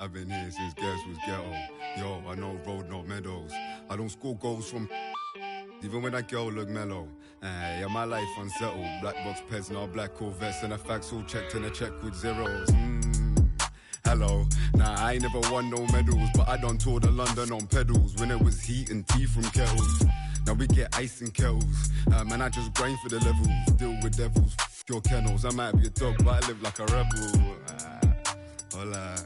I've been here since Guess was ghetto. Yo, I know road, not meadows. I don't score goals from even when that girl look mellow. Yeah, my life unsettled. Black box pets, now black Corvettes, and the facts all checked and a check with zeros. Hello, nah, I ain't never won no medals, but I done toured London on pedals when it was heat and tea from kettles. Now we get ice in kettles. Man, I just grind for the levels. Deal with devils, your kennels. I might be a dog, but I live like a rebel. Hola.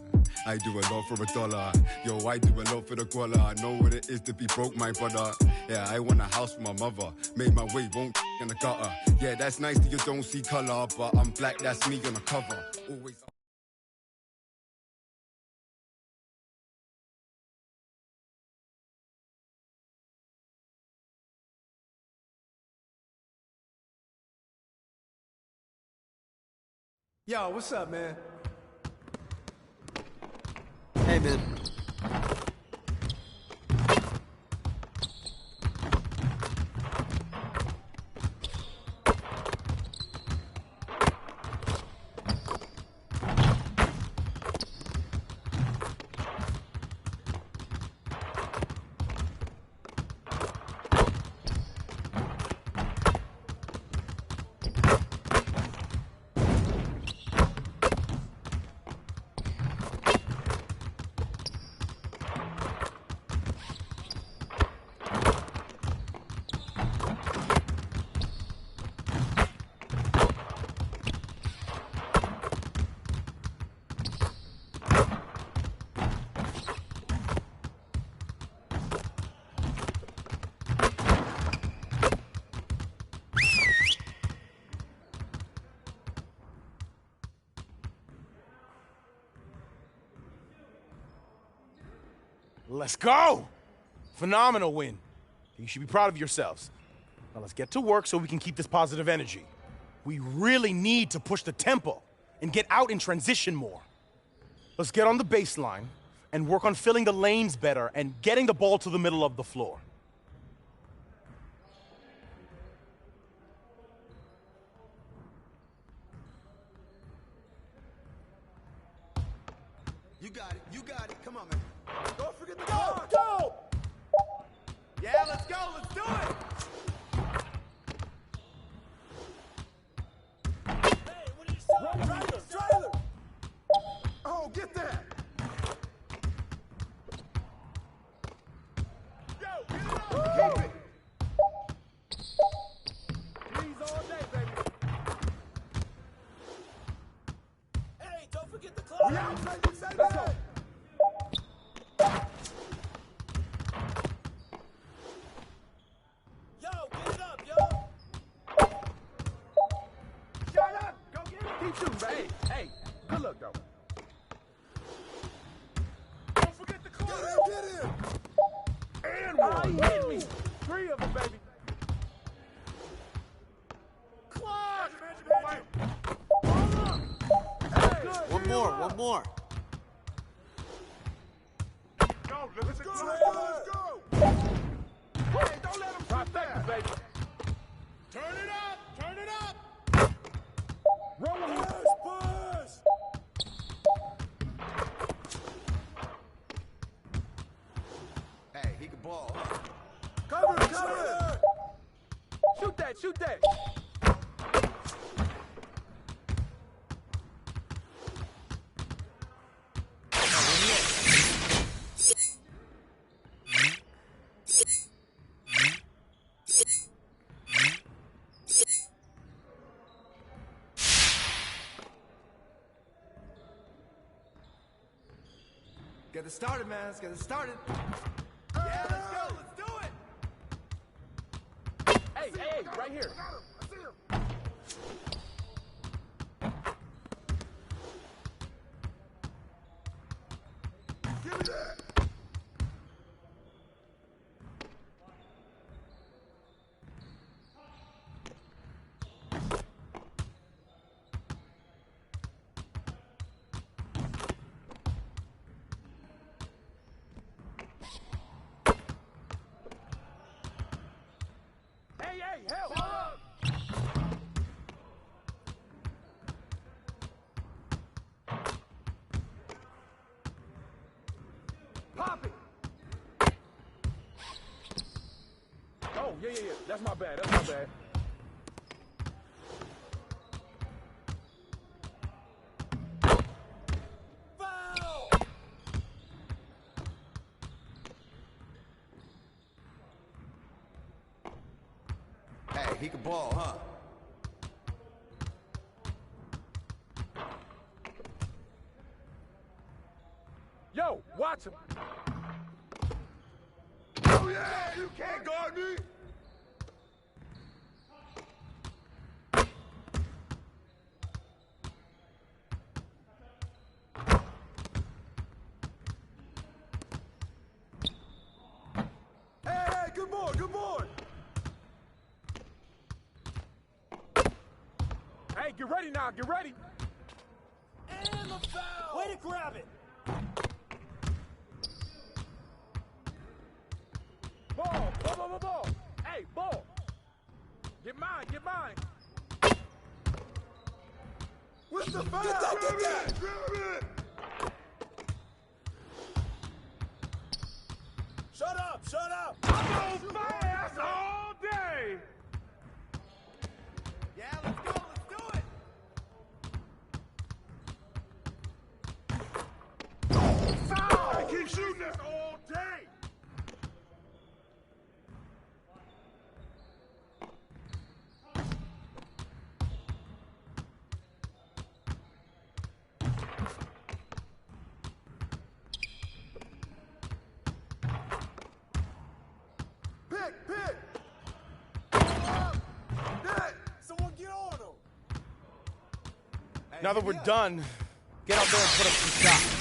I do a lot for $1. Yo, I do a lot for the guala. I know what it is to be broke, my brother. Yeah, I want a house for my mother. Made my way, won't in the gutter. Yeah, that's nice that you don't see color, but I'm black, that's me on the cover. Always. Yo, what's up, man? Hey, man. Let's go! Phenomenal win. You should be proud of yourselves. Now let's get to work so we can keep this positive energy. We really need to push the tempo and get out in transition more. Let's get on the baseline and work on filling the lanes better and getting the ball to the middle of the floor. You got it, you got it. Come on, man. Don't forget the go! Go! Yeah, let's go, let's do it! Hey, what are you saying? Trailer! Oh, get that! Yo, get it up! Keep it! Please all day, baby. Hey, don't forget the club! Yeah, let's go! Yo, get it up, yo! Shut up! Go get it! Keep shooting, baby. Hey, good luck, though. Don't forget the club! Get in! And one! He hit me! 3 of them, baby. Clock! One more. Go, let's go! Hey, don't let him trifecta, baby. Turn it up! Roll him! Push! Hey, he can ball, huh? Cover! Shoot that! Get it started, man. Let's get it started. Yeah, let's go! Let's do it! Hey, right here. I see him. Give me that. Hey, help! Pop it. Oh, yeah. That's my bad. Foul! Hey, he can ball, huh? Yo, watch him. Oh, yeah, you can't guard me. Hey, good board. Hey, get ready now, get ready. And the foul. Way to grab it. Ball. Hey, ball. Get mine. What's the foul? Get that. Grab it. Shut up. I'm on fast all day. Yeah, let's do it. Foul. I keep shooting this all day. Pick! Someone get on him! Now that we're done, get out there and put up some shots.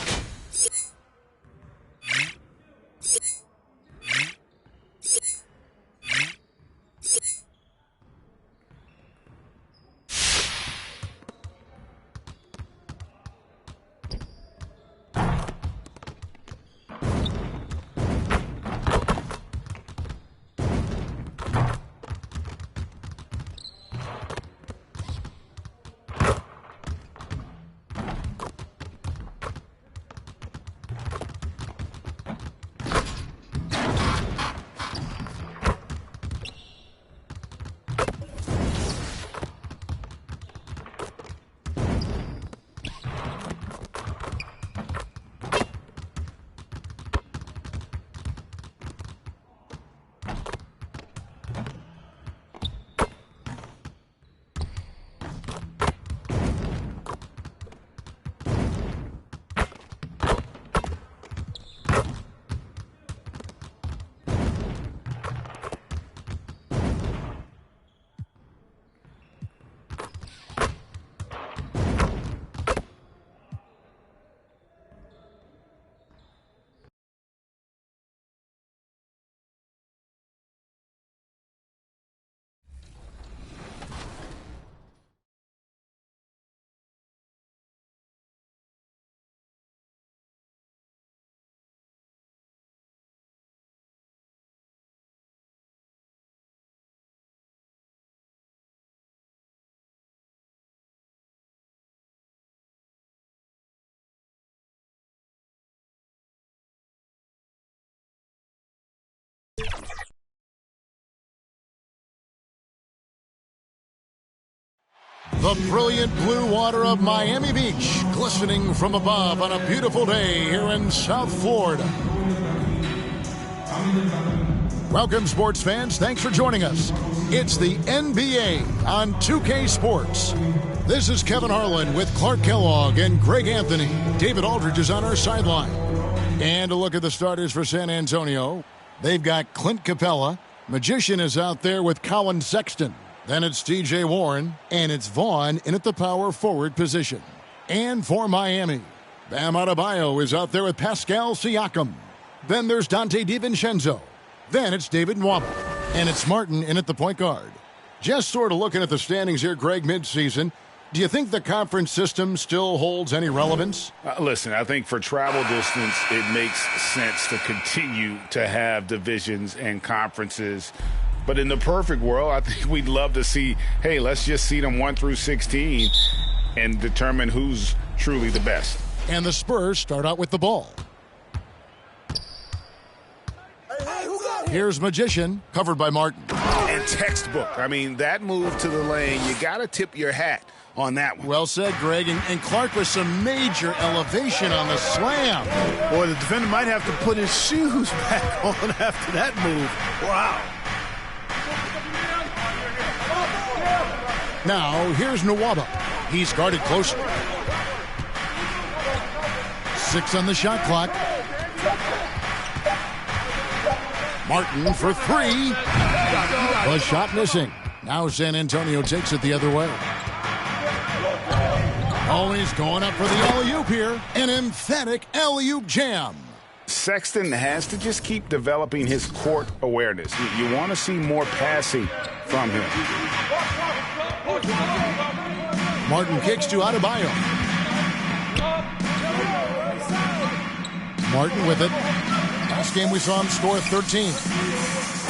The brilliant blue water of Miami Beach, glistening from above on a beautiful day here in South Florida. Welcome, sports fans. Thanks for joining us. It's the NBA on 2K Sports. This is Kevin Harlan with Clark Kellogg and Greg Anthony. David Aldridge is on our sideline. And a look at the starters for San Antonio. They've got Clint Capella. Magician is out there with Colin Sexton. Then it's T.J. Warren, and it's Vaughn in at the power forward position. And for Miami, Bam Adebayo is out there with Pascal Siakam. Then there's Dante DiVincenzo. Then it's David Nwaba. And it's Martin in at the point guard. Just sort of looking at the standings here, Greg, midseason. Do you think the conference system still holds any relevance? Listen, I think for travel distance, it makes sense to continue to have divisions and conferences. But in the perfect world, I think we'd love to see, hey, let's just seed them 1 through 16 and determine who's truly the best. And the Spurs start out with the ball. Here's Magician, covered by Martin. And textbook. I mean, that move to the lane, you got to tip your hat on that one. Well said, Greg. And Clark with some major elevation on the slam. Boy, the defender might have to put his shoes back on after that move. Wow. Now, here's Nwaba. He's guarded closely. 6 on the shot clock. Martin for 3. A shot missing. Now San Antonio takes it the other way. Oh, he's going up for the alley-oop here. An emphatic alley-oop jam. Sexton has to just keep developing his court awareness. You want to see more passing from him. Martin kicks to Adebayo. Martin with it. Last game we saw him score 13.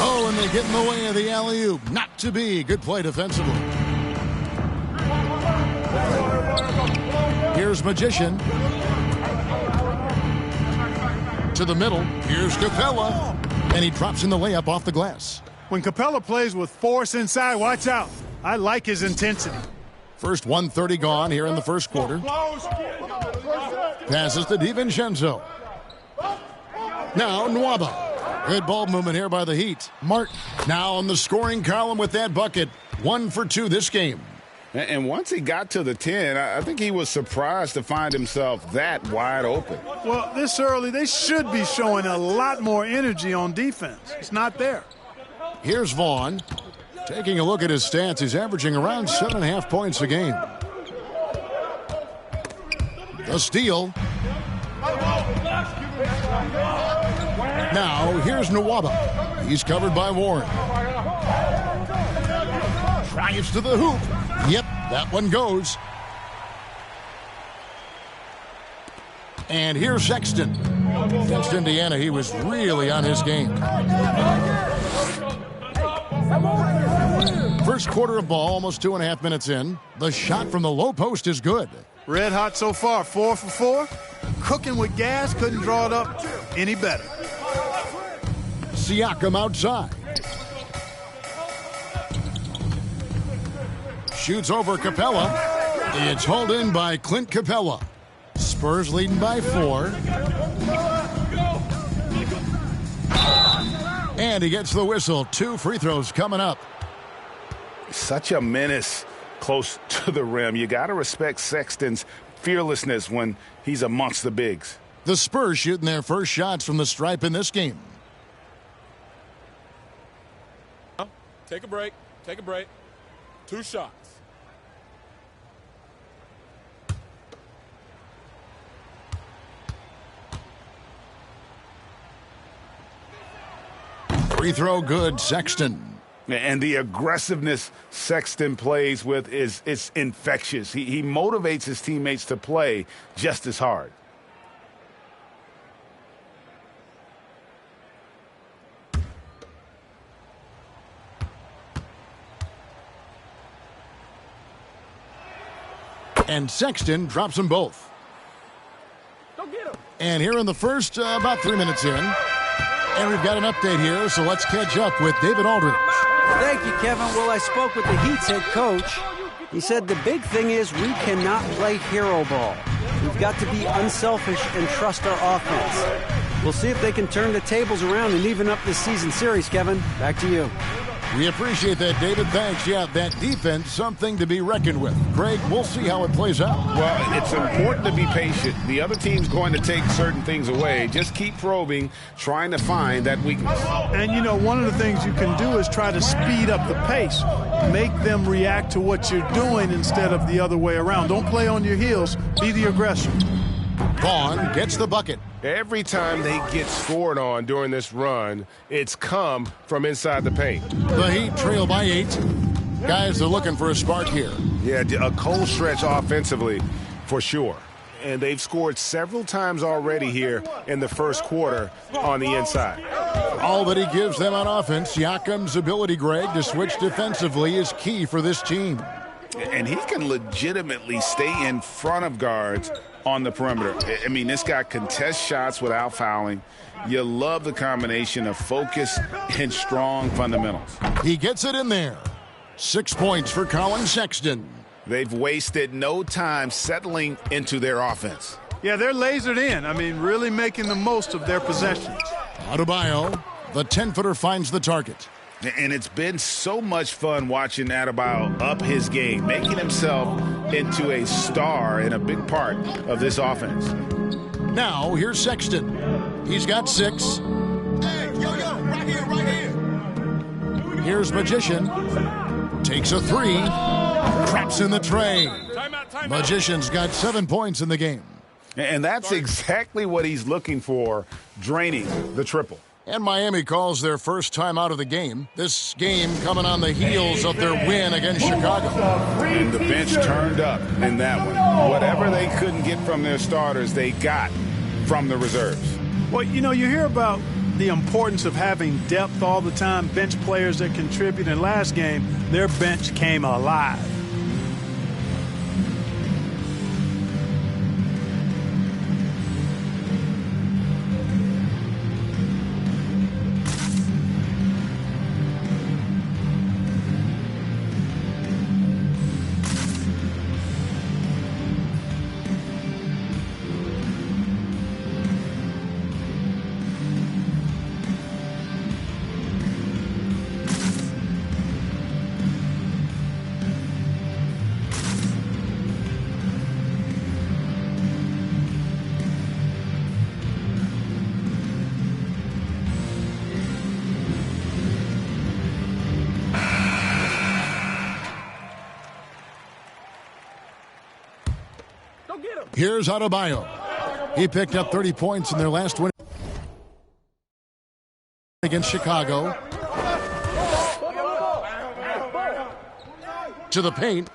Oh, and they get in the way of the alley-oop. Not to be. Good play defensively. Here's Magician. To the middle. Here's Capella. And he drops in the layup off the glass. When Capella plays with force inside, watch out. I like his intensity. First 1:30 gone here in the first quarter. Passes to DiVincenzo. Now Nwaba. Good ball movement here by the Heat. Martin now on the scoring column with that bucket. 1 for 2 this game. And once he got to the 10, I think he was surprised to find himself that wide open. Well, this early, they should be showing a lot more energy on defense. It's not there. Here's Vaughn. Taking a look at his stats, he's averaging around 7.5 points a game. The steal. Now, here's Nwaba. He's covered by Warren. Drives to the hoop. Yep, that one goes. And here's Sexton. Against Indiana, he was really on his game. First quarter of ball, almost 2.5 minutes in. The shot from the low post is good. Red hot so far, 4 for 4. Cooking with gas, couldn't draw it up any better. Siakam outside. Shoots over Capella. It's hauled in by Clint Capella. Spurs leading by 4. And he gets the whistle. 2 free throws coming up. Such a menace close to the rim. You got to respect Sexton's fearlessness when he's amongst the bigs. The Spurs shooting their first shots from the stripe in this game. Take a break. Take a break. 2 shots. Free throw good, Sexton. And the aggressiveness Sexton plays with is infectious. He motivates his teammates to play just as hard. And Sexton drops them both. Go get him. And here in the first, about 3 minutes in. And we've got an update here, so let's catch up with David Aldridge. Thank you, Kevin. Well, I spoke with the Heat's head coach. He said the big thing is we cannot play hero ball. We've got to be unselfish and trust our offense. We'll see if they can turn the tables around and even up this season series, Kevin. Back to you. We appreciate that, David. Thanks. Yeah, that defense, something to be reckoned with. Greg, we'll see how it plays out. Well, it's important to be patient. The other team's going to take certain things away. Just keep probing, trying to find that weakness. And, you know, one of the things you can do is try to speed up the pace. Make them react to what you're doing instead of the other way around. Don't play on your heels. Be the aggressor. Vaughn gets the bucket. Every time they get scored on during this run, it's come from inside the paint. The Heat trail by 8. Guys are looking for a spark here. Yeah, a cold stretch offensively for sure. And they've scored several times already here in the first quarter on the inside. All that he gives them on offense, Siakam's ability, Greg, to switch defensively is key for this team. And he can legitimately stay in front of guards on the perimeter. I mean, this guy contests shots without fouling. You love the combination of focus and strong fundamentals. He gets it in there. 6 points for Colin Sexton. They've wasted no time settling into their offense. Yeah, they're lasered in. I mean, really making the most of their possessions. Adebayo, the 10-footer, finds the target. And it's been so much fun watching Adebayo up his game, making himself into a star and a big part of this offense. Now, here's Sexton. He's got 6. Hey, yo, right here. Here's Magician. Takes a 3. Traps in the tray. Magician's got 7 points in the game. And that's exactly what he's looking for, draining the triple. And Miami calls their first time out of the game. This game coming on the heels of their win against Chicago. And the bench turned up in that one. Whatever they couldn't get from their starters, they got from the reserves. Well, you know, you hear about the importance of having depth all the time, bench players that contribute. In last game, their bench came alive. Here's Adebayo. He picked up 30 points in their last win against Chicago. To the paint.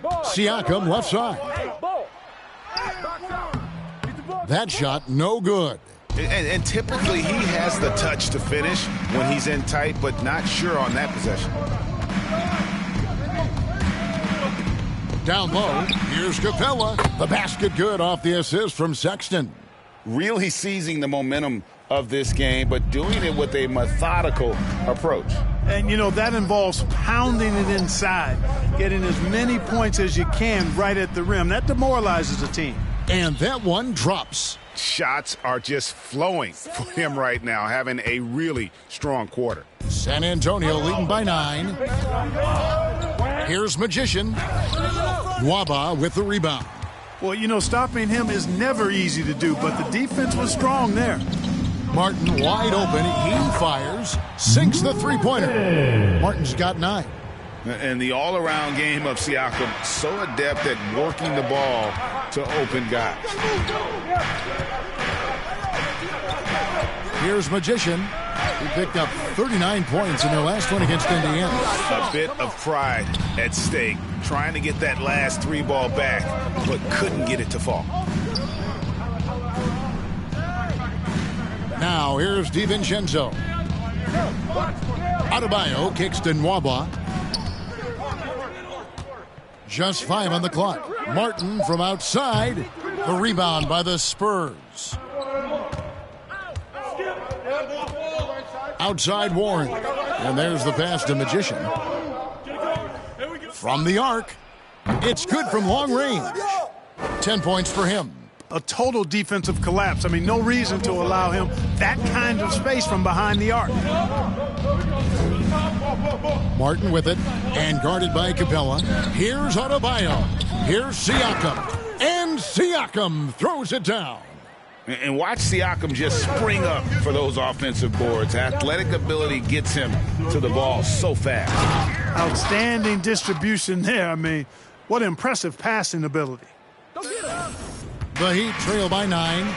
Siakam left side. That shot no good. And typically he has the touch to finish when he's in tight, but not sure on that possession. Down low, here's Capella. The basket good off the assist from Sexton. Really seizing the momentum of this game, but doing it with a methodical approach. And, you know, that involves pounding it inside, getting as many points as you can right at the rim. That demoralizes a team. And that one drops. Shots are just flowing for him right now, having a really strong quarter. San Antonio leading by 9. Here's Magician. Nwaba with the rebound. Well, you know, stopping him is never easy to do, but the defense was strong there. Martin wide open. He fires. Sinks the three-pointer. Martin's got 9. And the all-around game of Siakam, so adept at working the ball to open guys. Here's Magician. He picked up 39 points in their last one against Indiana. A bit of pride at stake, trying to get that last 3-ball back, but couldn't get it to fall. Now here's DiVincenzo. Adebayo kicks to Nwaba. Just 5 on the clock. Martin from outside. The rebound by the Spurs. Outside Warren. And there's the pass to Magician. From the arc. It's good from long range. 10 points for him. A total defensive collapse. I mean, no reason to allow him that kind of space from behind the arc. Martin with it, and guarded by Capella. Here's Adebayo. Here's Siakam. And Siakam throws it down. And watch Siakam just spring up for those offensive boards. Athletic ability gets him to the ball so fast. Outstanding distribution there. I mean, what impressive passing ability. The Heat trail by 9.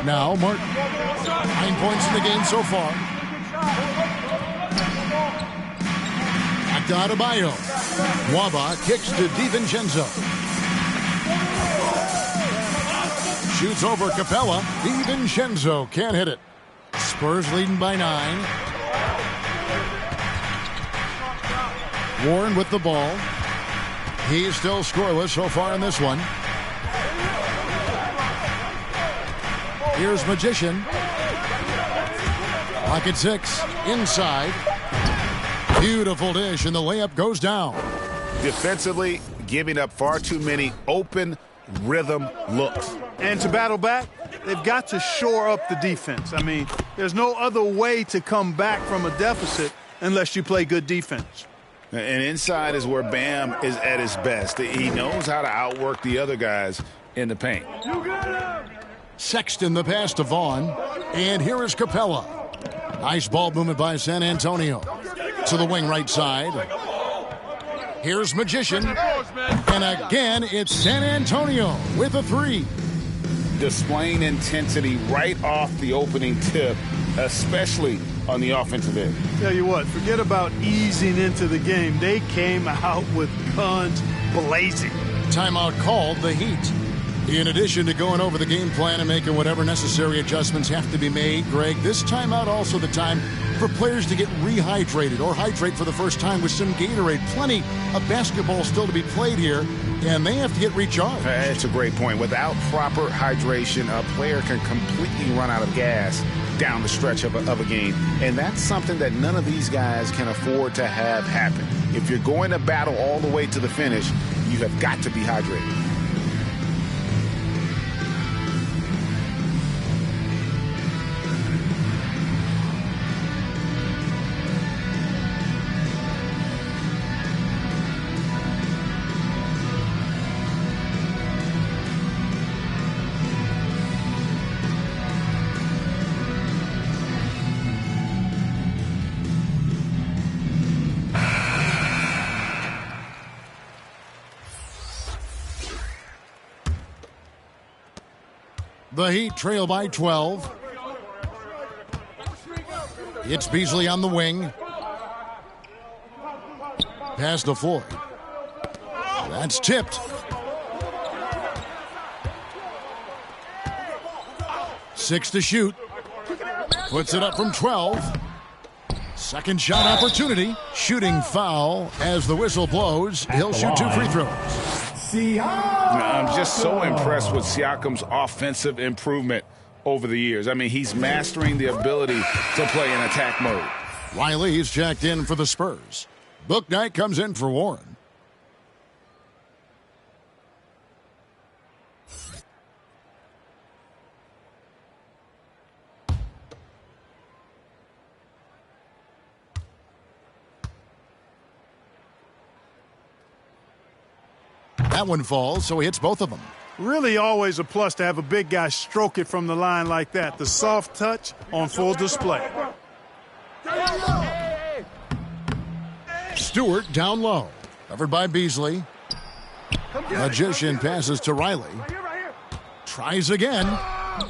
Now Martin. 9 points in the game so far. Adebayo. Waba kicks to DiVincenzo. Shoots over Capella. DiVincenzo can't hit it. Spurs leading by 9. Warren with the ball. He's still scoreless so far in this one. Here's Magician. Lock at 6. Inside. Beautiful dish, and the layup goes down. Defensively, giving up far too many open rhythm looks. And to battle back, they've got to shore up the defense. I mean, there's no other way to come back from a deficit unless you play good defense. And inside is where Bam is at his best. He knows how to outwork the other guys in the paint. Sexton the pass to Vaughn. And here is Capella. Nice ball movement by San Antonio. To the wing right side. Here's Magician. And again, it's San Antonio with a 3. Displaying intensity right off the opening tip, especially on the offensive end. Tell you what, forget about easing into the game. They came out with guns blazing. Timeout called, the Heat. In addition to going over the game plan and making whatever necessary adjustments have to be made, Greg, this timeout also the time for players to get rehydrated or hydrate for the first time with some Gatorade. Plenty of basketball still to be played here, and they have to get recharged. That's a great point. Without proper hydration, a player can completely run out of gas down the stretch of a game, and that's something that none of these guys can afford to have happen. If you're going to battle all the way to the finish, you have got to be hydrated. The Heat trail by 12. It's Beasley on the wing. Pass to Floyd. That's tipped. 6 to shoot. Puts it up from 12. Second shot opportunity. Shooting foul as the whistle blows. He'll shoot 2 free throws. I'm just so impressed with Siakam's offensive improvement over the years. I mean, he's mastering the ability to play in attack mode. Riley's checked in for the Spurs. Bouknight comes in for Warren. That one falls, so he hits both of them. Really always a plus to have a big guy stroke it from the line like that. The soft touch on full display. Stewart down low. Covered by Beasley. Magician passes to Riley. Tries again. Oh,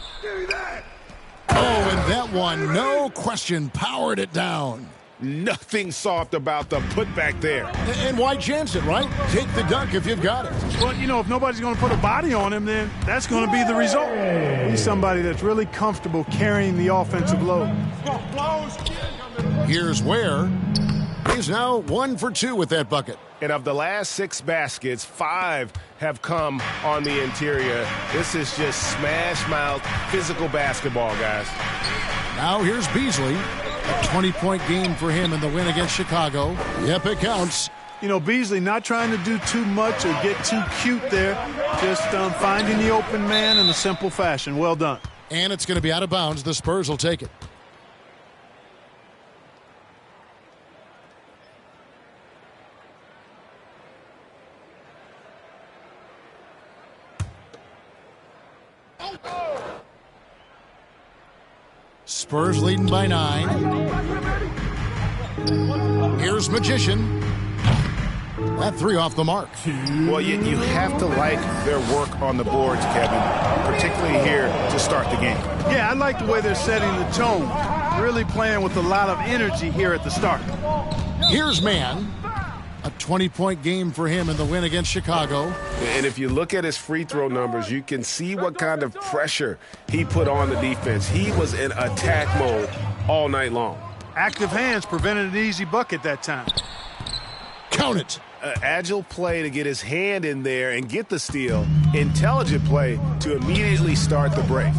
and that one, no question, powered it down. Nothing soft about the putback there. And why chance it, right? Take the dunk if you've got it. Well, you know, if nobody's going to put a body on him, then that's going to be the result. He's somebody that's really comfortable carrying the offensive load. Here's Ware. He's now 1 for 2 with that bucket. And of the last 6 baskets, 5 have come on the interior. This is just smash mouth physical basketball, guys. Now here's Beasley. A 20-point game for him in the win against Chicago. Yep, it counts. You know, Beasley not trying to do too much or get too cute there. Just finding the open man in a simple fashion. Well done. And it's going to be out of bounds. The Spurs will take it. Spurs leading by 9. Here's Magician. That three off the mark. Well, you have to like their work on the boards, Kevin, particularly here to start the game. Yeah, I like the way they're setting the tone. Really playing with a lot of energy here at the start. Here's Man. A 20-point game for him in the win against Chicago. And if you look at his free throw numbers, you can see what kind of pressure he put on the defense. He was in attack mode all night long. Active hands prevented an easy bucket that time. Count it. Agile play to get his hand in there and get the steal. Intelligent play to immediately start the break.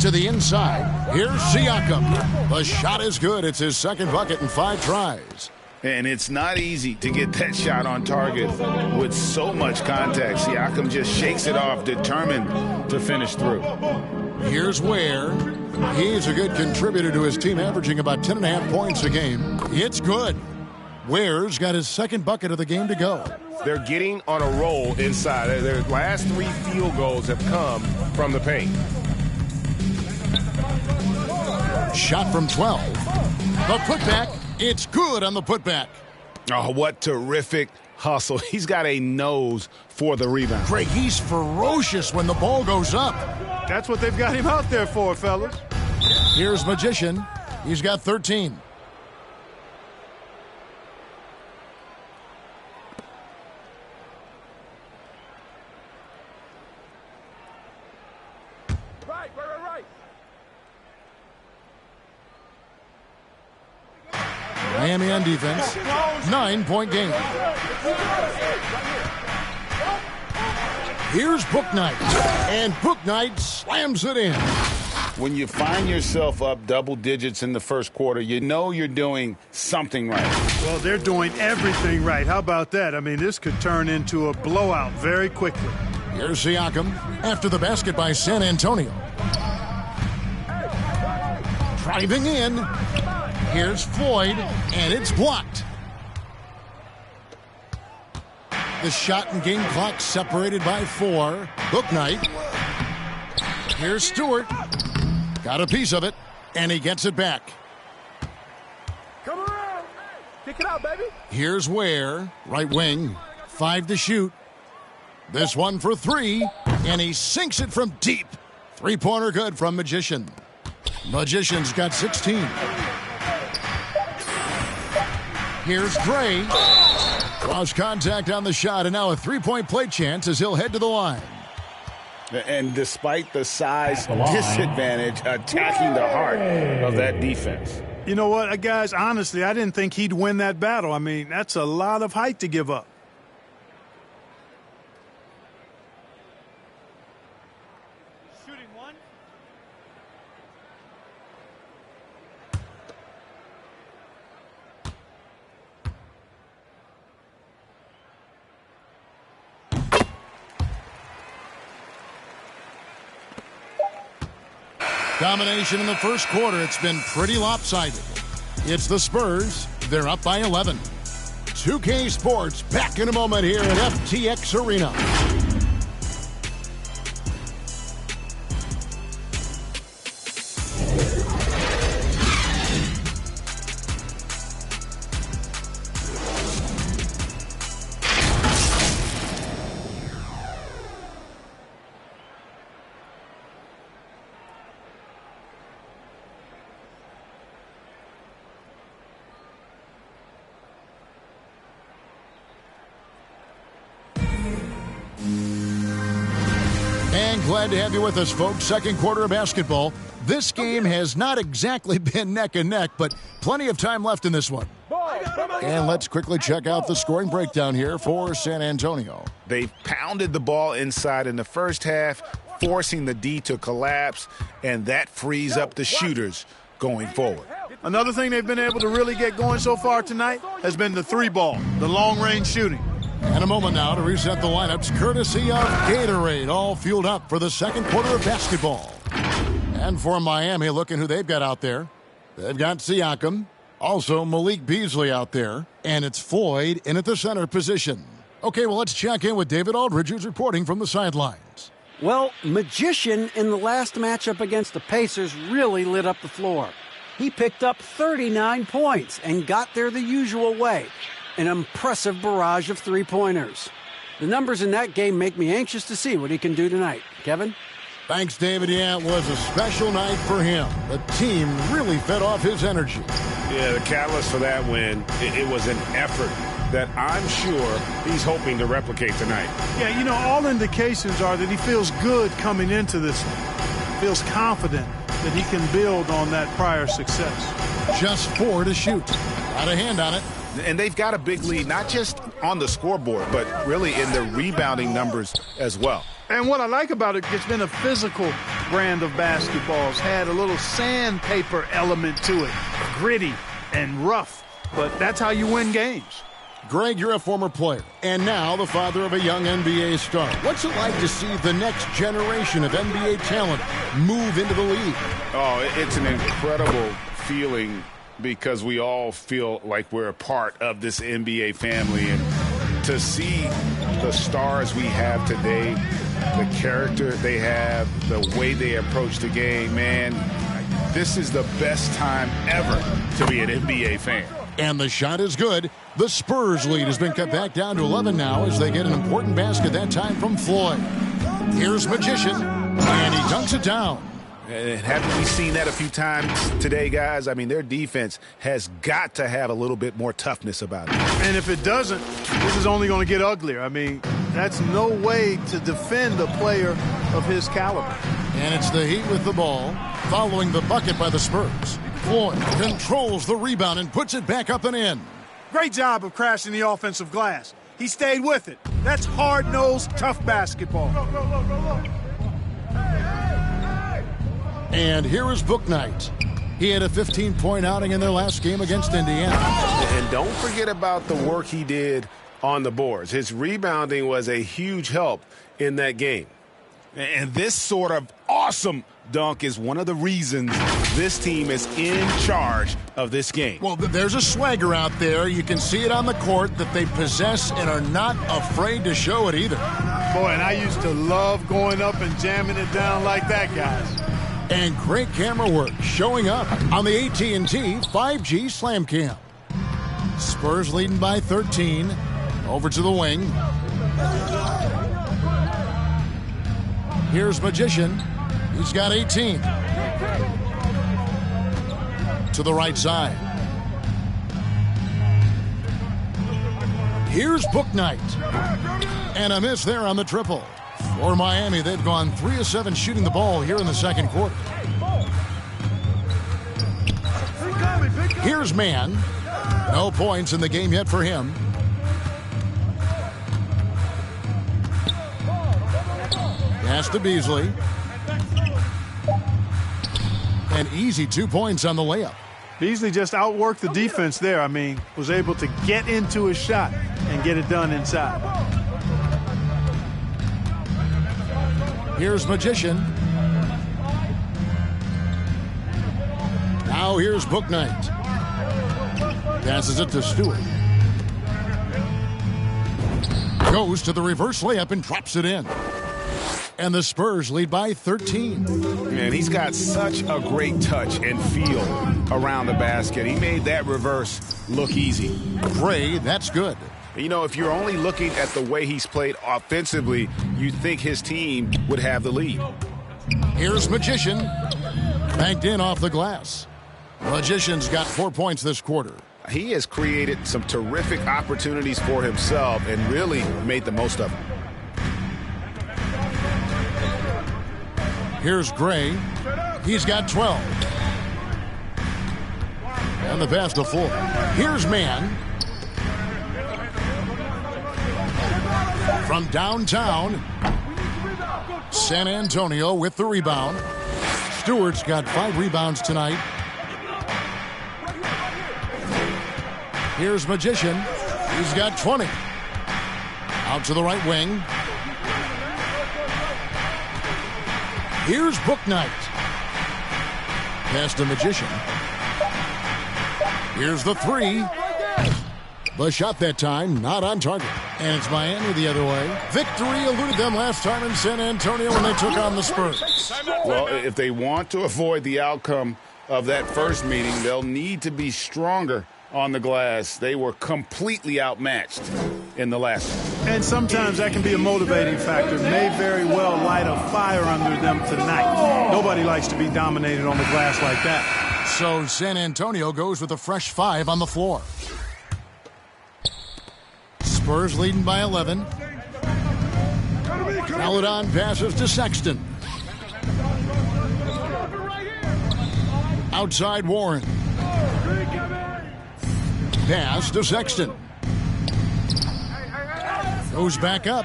To the inside. Here's Siakam. The shot is good. It's his second bucket in 5 tries. And it's not easy to get that shot on target with so much contact. Siakam just shakes it off, determined to finish through. Here's Ware. He's a good contributor to his team, averaging about 10.5 points a game. It's good. Ware's got his second bucket of the game to go. They're getting on a roll inside. Their last 3 field goals have come from the paint. Shot from 12. The putback. It's good on the putback. Oh, what terrific hustle. He's got a nose for the rebound. Greg, he's ferocious when the ball goes up. That's what they've got him out there for, fellas. Here's Magician. He's got 13. Right. Miami on defense. 9-point game. Here's Bouknight. And Bouknight slams it in. When you find yourself up double digits in the first quarter, you know you're doing something right. Well, they're doing everything right. How about that? I mean, this could turn into a blowout very quickly. Here's Siakam after the basket by San Antonio. Driving in. Here's Floyd, and it's blocked. The shot and game clock separated by 4. Bouknight. Here's Stewart. Got a piece of it, and he gets it back. Come around. Kick it out, baby. Here's Ware, right wing. 5 to shoot. This one for 3, and he sinks it from deep. 3-pointer good from Magician. Magician's got 16. Here's Gray. Draws contact on the shot, and now a 3-point play chance as he'll head to the line. And despite the size disadvantage, attacking the heart of that defense. You know what, guys, honestly, I didn't think he'd win that battle. I mean, that's a lot of height to give up. Shooting one. Domination in the first quarter. It's been pretty lopsided. It's the Spurs. They're up by 11. 2K Sports back in a moment here at FTX Arena. Glad to have you with us, folks. Second quarter of basketball. This game has not exactly been neck and neck, but plenty of time left in this one. And let's quickly check out the scoring breakdown here for San Antonio. They pounded the ball inside in the first half, forcing the D to collapse, and that frees up the shooters going forward. Another thing they've been able to really get going so far tonight has been the 3-ball, the long-range shooting. And a moment now to reset the lineups, courtesy of Gatorade, all fueled up for the second quarter of basketball. And for Miami, looking who they've got out there. They've got Siakam, also Malik Beasley out there, and it's Floyd in at the center position. Okay, well, let's check in with David Aldridge, who's reporting from the sidelines. Well, Magician in the last matchup against the Pacers really lit up the floor. He picked up 39 points and got there the usual way, an impressive barrage of three-pointers. The numbers in that game make me anxious to see what he can do tonight. Kevin? Thanks, David. Yeah, it was a special night for him. The team really fed off his energy. Yeah, the catalyst for that win, it was an effort that I'm sure he's hoping to replicate tonight. Yeah, you know, all indications are that he feels good coming into this one. Feels confident that he can build on that prior success. Just 4 to shoot. Got a hand on it. And they've got a big lead, not just on the scoreboard, but really in the rebounding numbers as well. And what I like about it, it's been a physical brand of basketball. It's had a little sandpaper element to it, gritty and rough, but that's how you win games. Greg, you're a former player, and now the father of a young NBA star. What's it like to see the next generation of NBA talent move into the league? Oh, it's an incredible feeling because we all feel like we're a part of this NBA family. And to see the stars we have today, the character they have, the way they approach the game, man, this is the best time ever to be an NBA fan. And the shot is good. The Spurs lead has been cut back down to 11 now as they get an important basket that time from Floyd. Here's Magician, and he dunks it down. And haven't we seen that a few times today, guys? I mean, their defense has got to have a little bit more toughness about it. And if it doesn't, this is only going to get uglier. I mean, that's no way to defend a player of his caliber. And it's the Heat with the ball, following the bucket by the Spurs. Floyd controls the rebound and puts it back up and in. Great job of crashing the offensive glass. He stayed with it. That's hard-nosed, tough basketball. And here is Book Knight. He had a 15-point outing in their last game against Indiana. And don't forget about the work he did on the boards. His rebounding was a huge help in that game. And this sort of awesome dunk is one of the reasons this team is in charge of this game. Well, there's a swagger out there. You can see it on the court that they possess and are not afraid to show it either. Boy, and I used to love going up and jamming it down like that, guys. And great camera work showing up on the AT&T 5G Slam Cam. Spurs leading by 13. Over to the wing. Here's Magician. He's got 18. To the right side. Here's Book Knight. And a miss there on the triple. For Miami, they've gone 3 of 7 shooting the ball here in the second quarter. Here's Mann. No points in the game yet for him. Pass to Beasley. An easy 2 points on the layup. Beasley just outworked the defense there. I mean, was able to get into his shot and get it done inside. Here's Magician. Now here's Book Knight. Passes it to Stewart. Goes to the reverse layup and drops it in. And the Spurs lead by 13. Man, he's got such a great touch and feel around the basket. He made that reverse look easy. Gray, that's good. You know, if you're only looking at the way he's played offensively, you'd think his team would have the lead. Here's Magician. Banked in off the glass. Magician's got 4 points this quarter. He has created some terrific opportunities for himself and really made the most of them. Here's Gray. He's got 12. And the pass to Floyd. Here's Mann. From downtown, San Antonio with the rebound. Stewart's got 5 rebounds tonight. Here's Magician. He's got 20. Out to the right wing. Here's Book Knight. Pass to Magician. Here's the 3. The shot that time, not on target. And it's Miami the other way. Victory eluded them last time in San Antonio when they took on the Spurs. Well, if they want to avoid the outcome of that first meeting. They'll need to be stronger on the glass. They were completely outmatched in the last one. And sometimes that can be a motivating factor. May very well light a fire under them tonight. Nobody likes to be dominated on the glass like that. So San Antonio goes with a fresh 5 on the floor. Spurs leading by 11. Paladon passes to Sexton. Outside Warren. Pass to Sexton. Goes back up.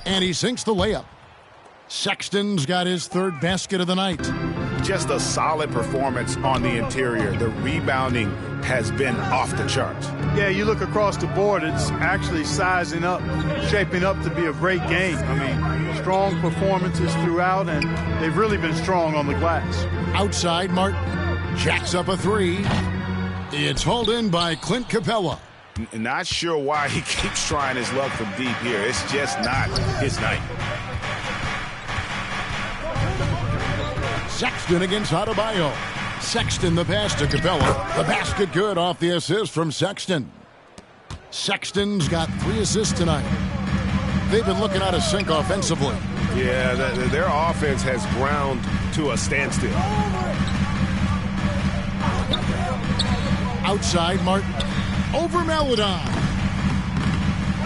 And he sinks the layup. Sexton's got his third basket of the night. Just a solid performance on the interior. The rebounding has been off the charts. Yeah, you look across the board, it's actually sizing up, shaping up to be a great game. I mean, strong performances throughout, and they've really been strong on the glass. Outside, Martin jacks up a 3. It's hauled in by Clint Capella. Not sure why he keeps trying his luck from deep here. It's just not his night. Sexton against Adebayo. Sexton the pass to Capella. The basket good off the assist from Sexton. Sexton's got 3 assists tonight. They've been looking out of sync offensively. Yeah, their offense has ground to a standstill. Outside, Martin. Over Maladon.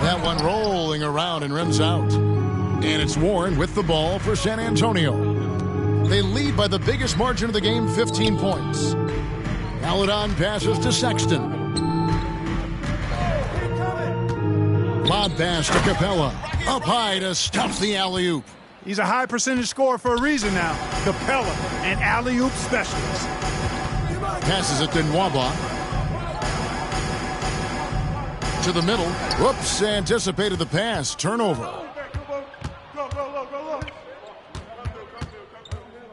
That one rolling around and rims out. And it's Warren with the ball for San Antonio. They lead by the biggest margin of the game, 15 points. Maladon passes to Sexton. Lob pass to Capella. Up high to stuff the alley-oop. He's a high percentage scorer for a reason now. Capella, an alley-oop specialist. Passes it to Nwaba. To the middle. Whoops, anticipated the pass. Turnover.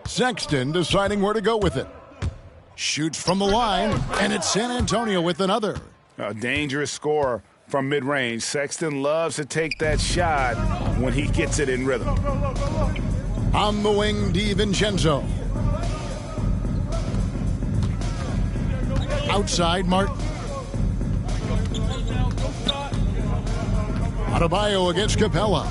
Sexton deciding where to go with it. Shoots from the line, and it's San Antonio with another. A dangerous scorer from mid-range. Sexton loves to take that shot when he gets it in rhythm. On the wing, DiVincenzo. Outside, Martin. Adebayo against Capella.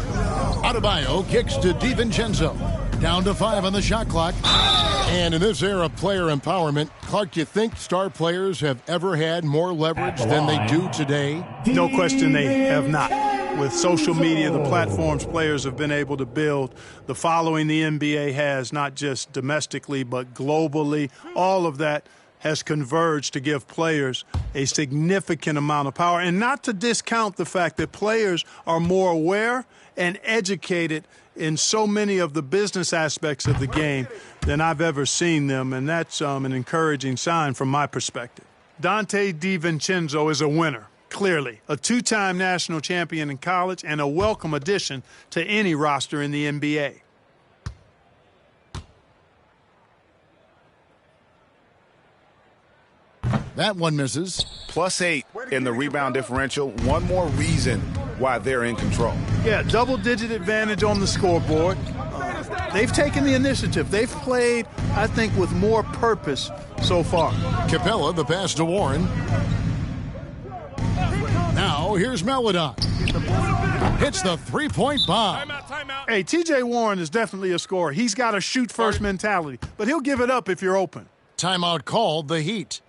Adebayo kicks to DiVincenzo. Down to 5 on the shot clock. And in this era of player empowerment, Clark, you think star players have ever had more leverage than they do today? No question they have not. With social media, the platforms players have been able to build, the following the NBA has, not just domestically but globally, all of that has converged to give players a significant amount of power. And not to discount the fact that players are more aware and educated in so many of the business aspects of the game than I've ever seen them, and that's an encouraging sign from my perspective. Dante DiVincenzo is a winner, clearly. A 2-time national champion in college and a welcome addition to any roster in the NBA. That one misses. +8 in the rebound differential. One more reason why they're in control. Yeah, double-digit advantage on the scoreboard. They've taken the initiative. They've played, I think, with more purpose so far. Capella, the pass to Warren. Now, here's Maladon. Hits the three-point bomb. Hey, T.J. Warren is definitely a scorer. He's got a shoot-first mentality, but he'll give it up if you're open. Timeout called, the Heat.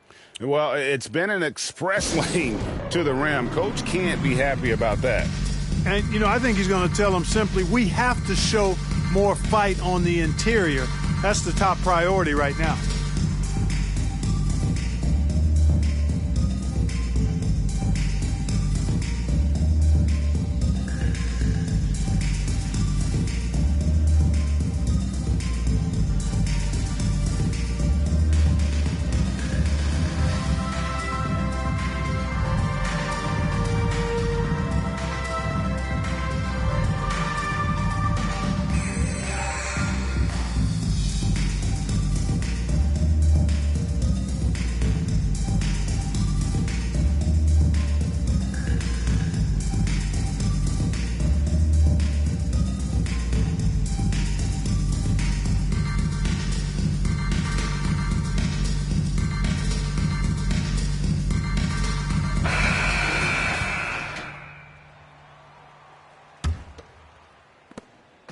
Well, it's been an express lane to the rim. Coach can't be happy about that. And, I think he's going to tell them simply, we have to show more fight on the interior. That's the top priority right now.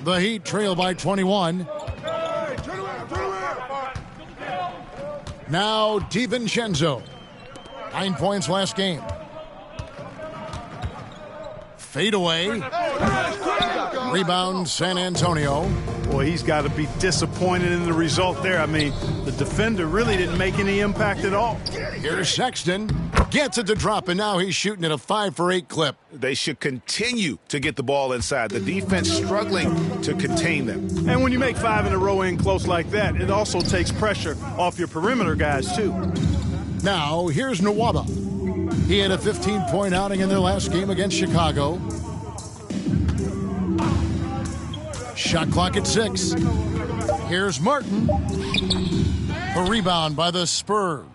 The Heat trail by 21. Now DiVincenzo. 9 points last game. Fade away. Rebound San Antonio. Boy, he's got to be disappointed in the result there. I mean, the defender really didn't make any impact at all. Here's Sexton. Gets it to drop, and now he's shooting at a 5 for 8 clip. They should continue to get the ball inside. The defense struggling to contain them. And when you make 5 in a row in close like that, it also takes pressure off your perimeter guys, too. Now, here's Nwaba. He had a 15-point outing in their last game against Chicago. Shot clock at 6. Here's Martin. A rebound by the Spurs.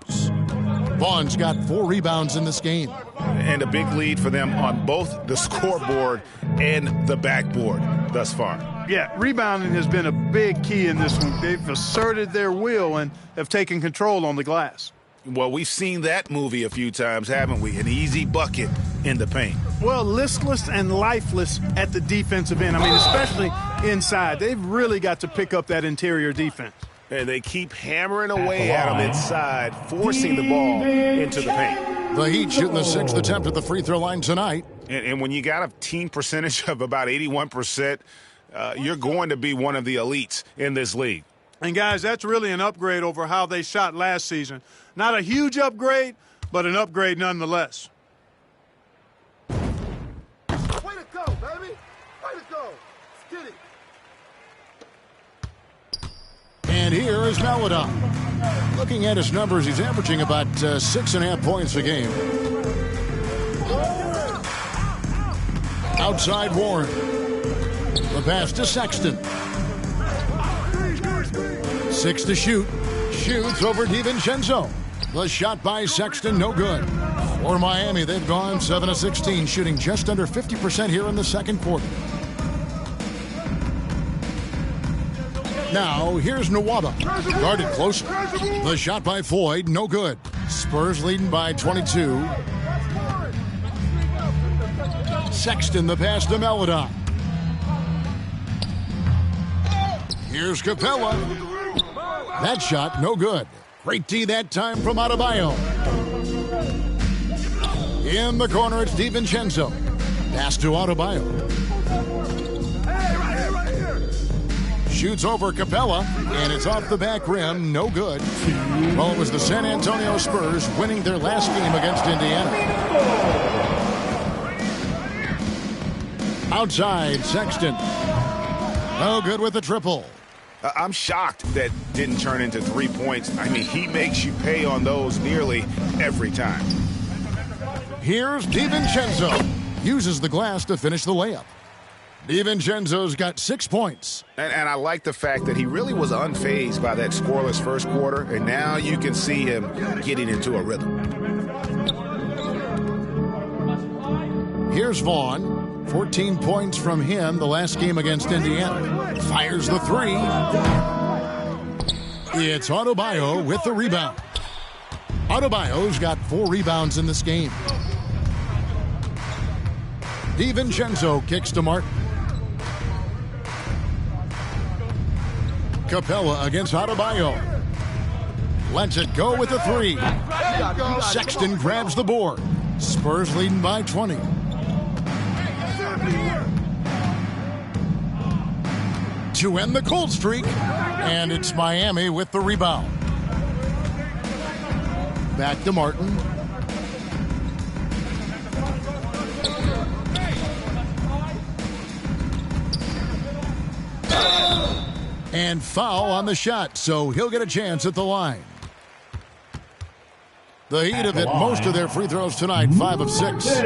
Vaughn's got 4 rebounds in this game. And a big lead for them on both the scoreboard and the backboard thus far. Yeah, rebounding has been a big key in this one. They've asserted their will and have taken control on the glass. Well, we've seen that movie a few times, haven't we? An easy bucket in the paint. Well, listless and lifeless at the defensive end. I mean, especially inside. They've really got to pick up that interior defense. And they keep hammering away at them inside, forcing the ball into the paint. The Heat shooting the 6th attempt at the free throw line tonight. And when you got a team percentage of about 81%, you're going to be one of the elites in this league. And, guys, that's really an upgrade over how they shot last season. Not a huge upgrade, but an upgrade nonetheless. Way to go, baby! Way to go! Let's get it! And here is Maladon. Looking at his numbers, he's averaging about 6.5 points a game. Outside Warren. The pass to Sexton. 6 to shoot. Shoots over DiVincenzo. The shot by Sexton, no good. For Miami, they've gone 7 of 16, shooting just under 50% here in the second quarter. Now, here's Nwaba. Guarded closer. The shot by Floyd, no good. Spurs leading by 22. Sexton, the pass to Maladon. Here's Capella. That shot, no good. Great D that time from Adebayo. In the corner, it's DiVincenzo. Pass to Adebayo. Right here. Shoots over Capella, and it's off the back rim, no good. Well, it was the San Antonio Spurs winning their last game against Indiana. Outside, Sexton. No good with the triple. I'm shocked that didn't turn into 3 points. I mean, he makes you pay on those nearly every time. Here's DiVincenzo. Uses the glass to finish the layup. DiVincenzo's got 6 points. And I like the fact that he really was unfazed by that scoreless first quarter, and now you can see him getting into a rhythm. Here's Vaughn. 14 points from him the last game against Indiana. Fires the 3. It's Adebayo with the rebound. Adebayo's got 4 rebounds in this game. DiVincenzo kicks to Martin. Capella against Adebayo. Lets it go with the 3. Sexton grabs the board. Spurs leading by 20. To end the cold streak, and it's Miami with the rebound. Back to Martin. And foul on the shot, so he'll get a chance at the line. The Heat have hit most of their free throws tonight, 5 of 6.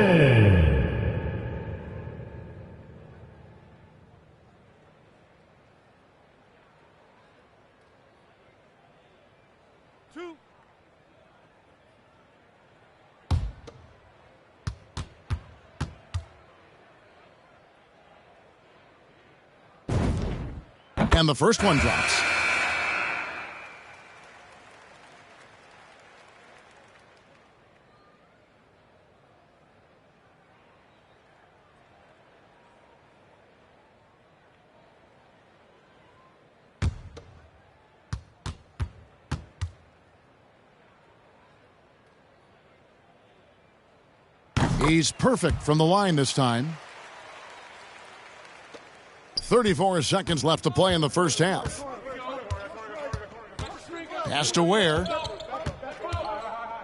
And the first one drops. He's perfect from the line this time. 34 seconds left to play in the first half. Pass to Ware.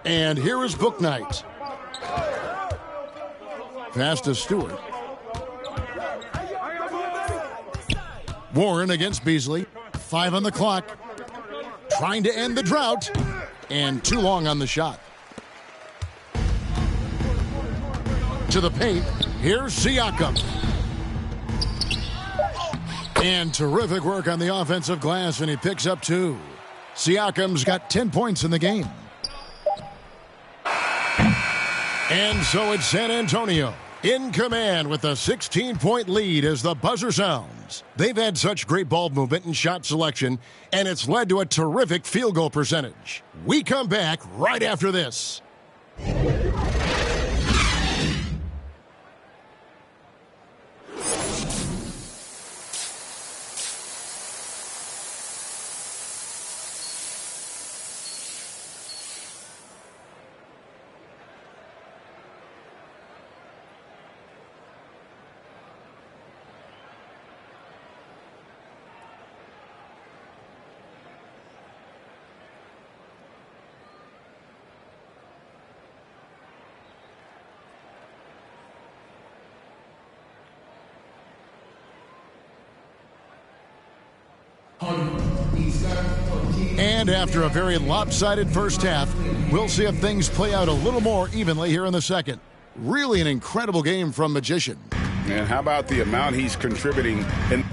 And here is Bouknight. Pass to Stewart. Warren against Beasley. 5 on the clock. Trying to end the drought. And too long on the shot. To the paint. Here's Siakam. And terrific work on the offensive glass, and he picks up 2. Siakam's got 10 points in the game. And so it's San Antonio in command with a 16-point lead as the buzzer sounds. They've had such great ball movement and shot selection, and it's led to a terrific field goal percentage. We come back right after this. And after a very lopsided first half, we'll see if things play out a little more evenly here in the second. Really an incredible game from Magician. And how about the amount he's contributing in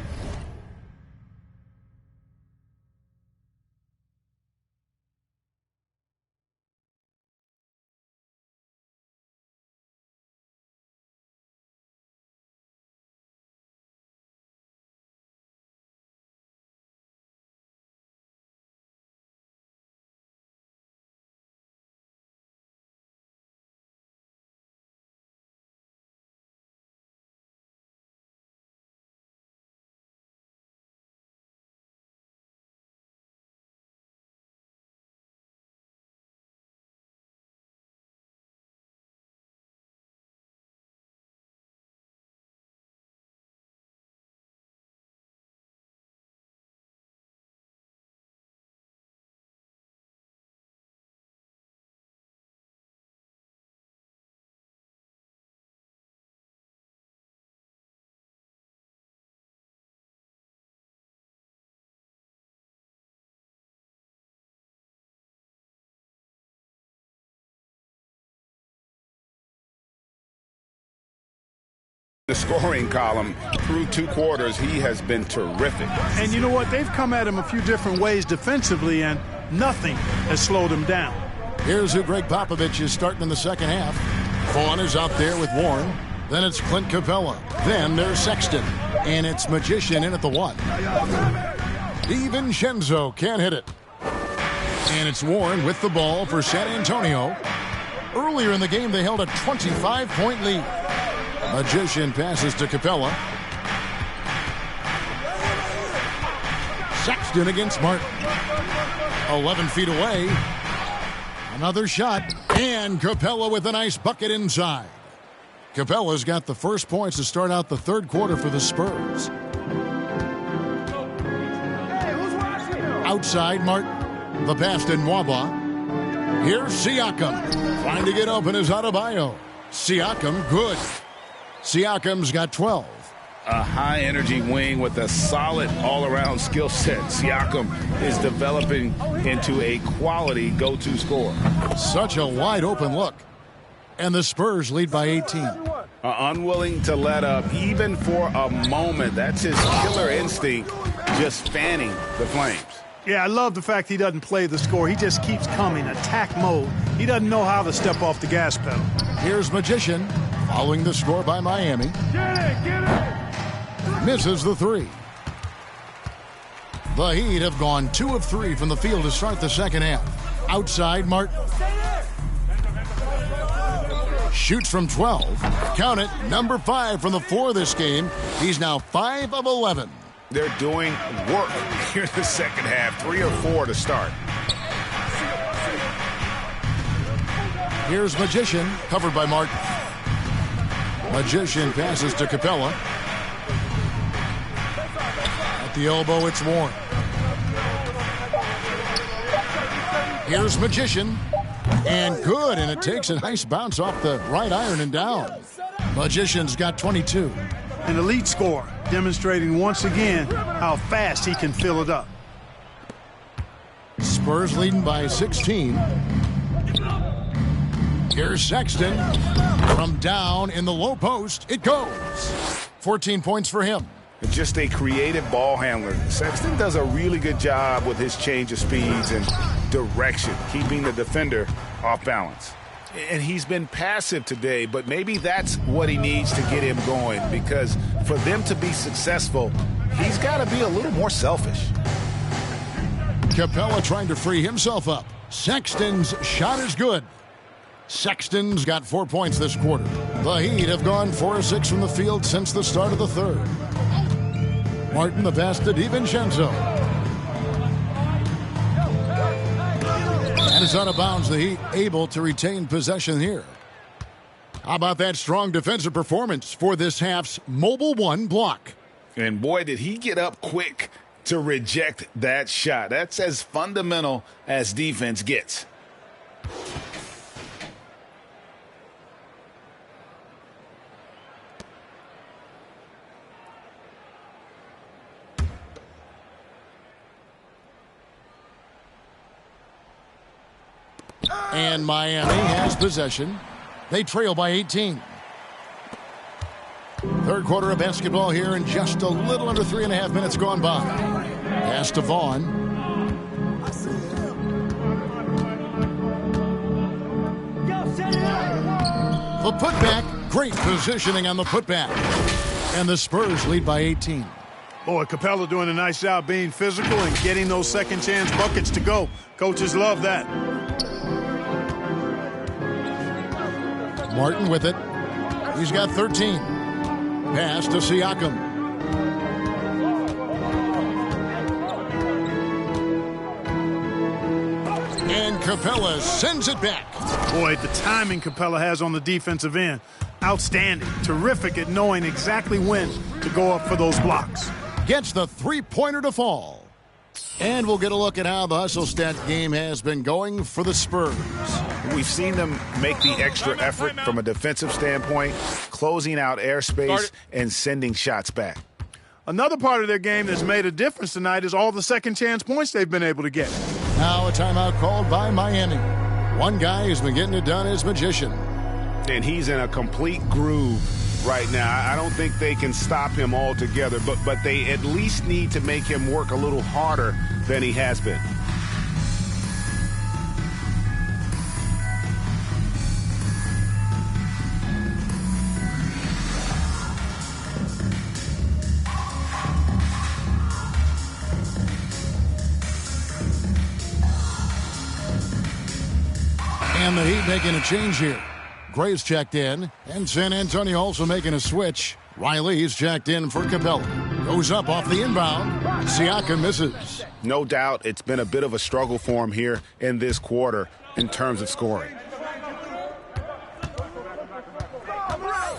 the scoring column through 2 quarters. He has been terrific. And you know what? They've come at him a few different ways defensively, and nothing has slowed him down. Here's who Greg Popovich is starting in the second half. Vaughn is out there with Warren. Then it's Clint Capella. Then there's Sexton. And it's Magician in at the 1. DiVincenzo can't hit it. And it's Warren with the ball for San Antonio. Earlier in the game, they held a 25-point lead. Magician passes to Capella. Sexton against Martin. 11 feet away. Another shot. And Capella with a nice bucket inside. Capella's got the first points to start out the third quarter for the Spurs. Outside Martin. The pass to Nwaba. Here's Siakam. Trying to get open is Adebayo. Siakam good. Siakam's got 12. A high-energy wing with a solid all-around skill set. Siakam is developing into a quality go-to scorer. Such a wide-open look. And the Spurs lead by 18. Unwilling to let up, even for a moment. That's his killer instinct, just fanning the flames. Yeah, I love the fact he doesn't play the score. He just keeps coming, attack mode. He doesn't know how to step off the gas pedal. Here's Magician. Following the score by Miami. Get it! Misses the 3. The Heat have gone 2 of 3 from the field to start the second half. Outside Martin. Shoots from 12. Count it, number 5 from the floor this game. He's now 5 of 11. They're doing work here in the second half. 3 or 4 to start. Here's Magician, covered by Martin. Magician passes to Capella. At the elbow, it's Warren. Here's Magician. And good, and it takes a nice bounce off the right iron and down. Magician's got 22. An elite scorer, demonstrating once again how fast he can fill it up. Spurs leading by 16. Here's Sexton. From down in the low post, it goes. 14 points for him. Just a creative ball handler. Sexton does a really good job with his change of speeds and direction, keeping the defender off balance. And he's been passive today, but maybe that's what he needs to get him going, because for them to be successful, he's got to be a little more selfish. Capella trying to free himself up. Sexton's shot is good. Sexton's got 4 points this quarter. The Heat have gone 4 of 6 from the field since the start of the third. Martin the pass to DiVincenzo. And it's out of bounds. The Heat able to retain possession here. How about that strong defensive performance for this half's Mobile One block? And boy, did he get up quick to reject that shot. That's as fundamental as defense gets. And Miami has possession. They trail by 18. Third quarter of basketball here, and just a little under 3.5 minutes gone by. Pass to Vaughn. The putback. Great positioning on the putback. And the Spurs lead by 18. Boy, Capella doing a nice job being physical and getting those second chance buckets to go. Coaches love that. Martin with it. He's got 13. Pass to Siakam. And Capella sends it back. Boy, the timing Capella has on the defensive end. Outstanding. Terrific at knowing exactly when to go up for those blocks. Gets the three-pointer to fall. And we'll get a look at how the hustle stat game has been going for the Spurs. We've seen them make the extra effort from a defensive standpoint, closing out airspace and sending shots back. Another part of their game that's made a difference tonight is all the second chance points they've been able to get. Now a timeout called by Miami. One guy who's been getting it done is Magician. And he's in a complete groove right now. I don't think they can stop him altogether, but they at least need to make him work a little harder than he has been. And the Heat making a change here. Gray's checked in, and San Antonio also making a switch. Riley's checked in for Capella. Goes up off the inbound. Siakam misses. No doubt it's been a bit of a struggle for him here in this quarter in terms of scoring.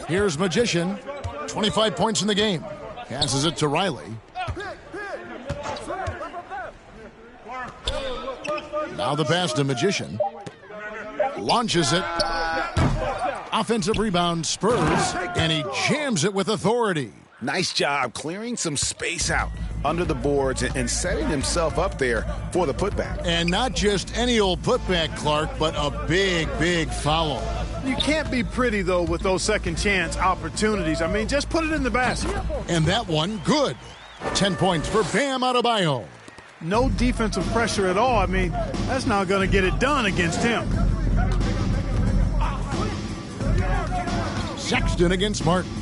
Here's Magician. 25 points in the game. Passes it to Riley. Now the pass to Magician. Launches it. Offensive rebound, Spurs, and he jams it with authority. Nice job clearing some space out under the boards and setting himself up there for the putback. And not just any old putback, Clark, but a big, big foul. You can't be pretty, though, with those second chance opportunities. I mean, just put it in the basket. And that one, good. 10 points for Bam Adebayo. No defensive pressure at all. I mean, that's not going to get it done against him. Sexton against Martin.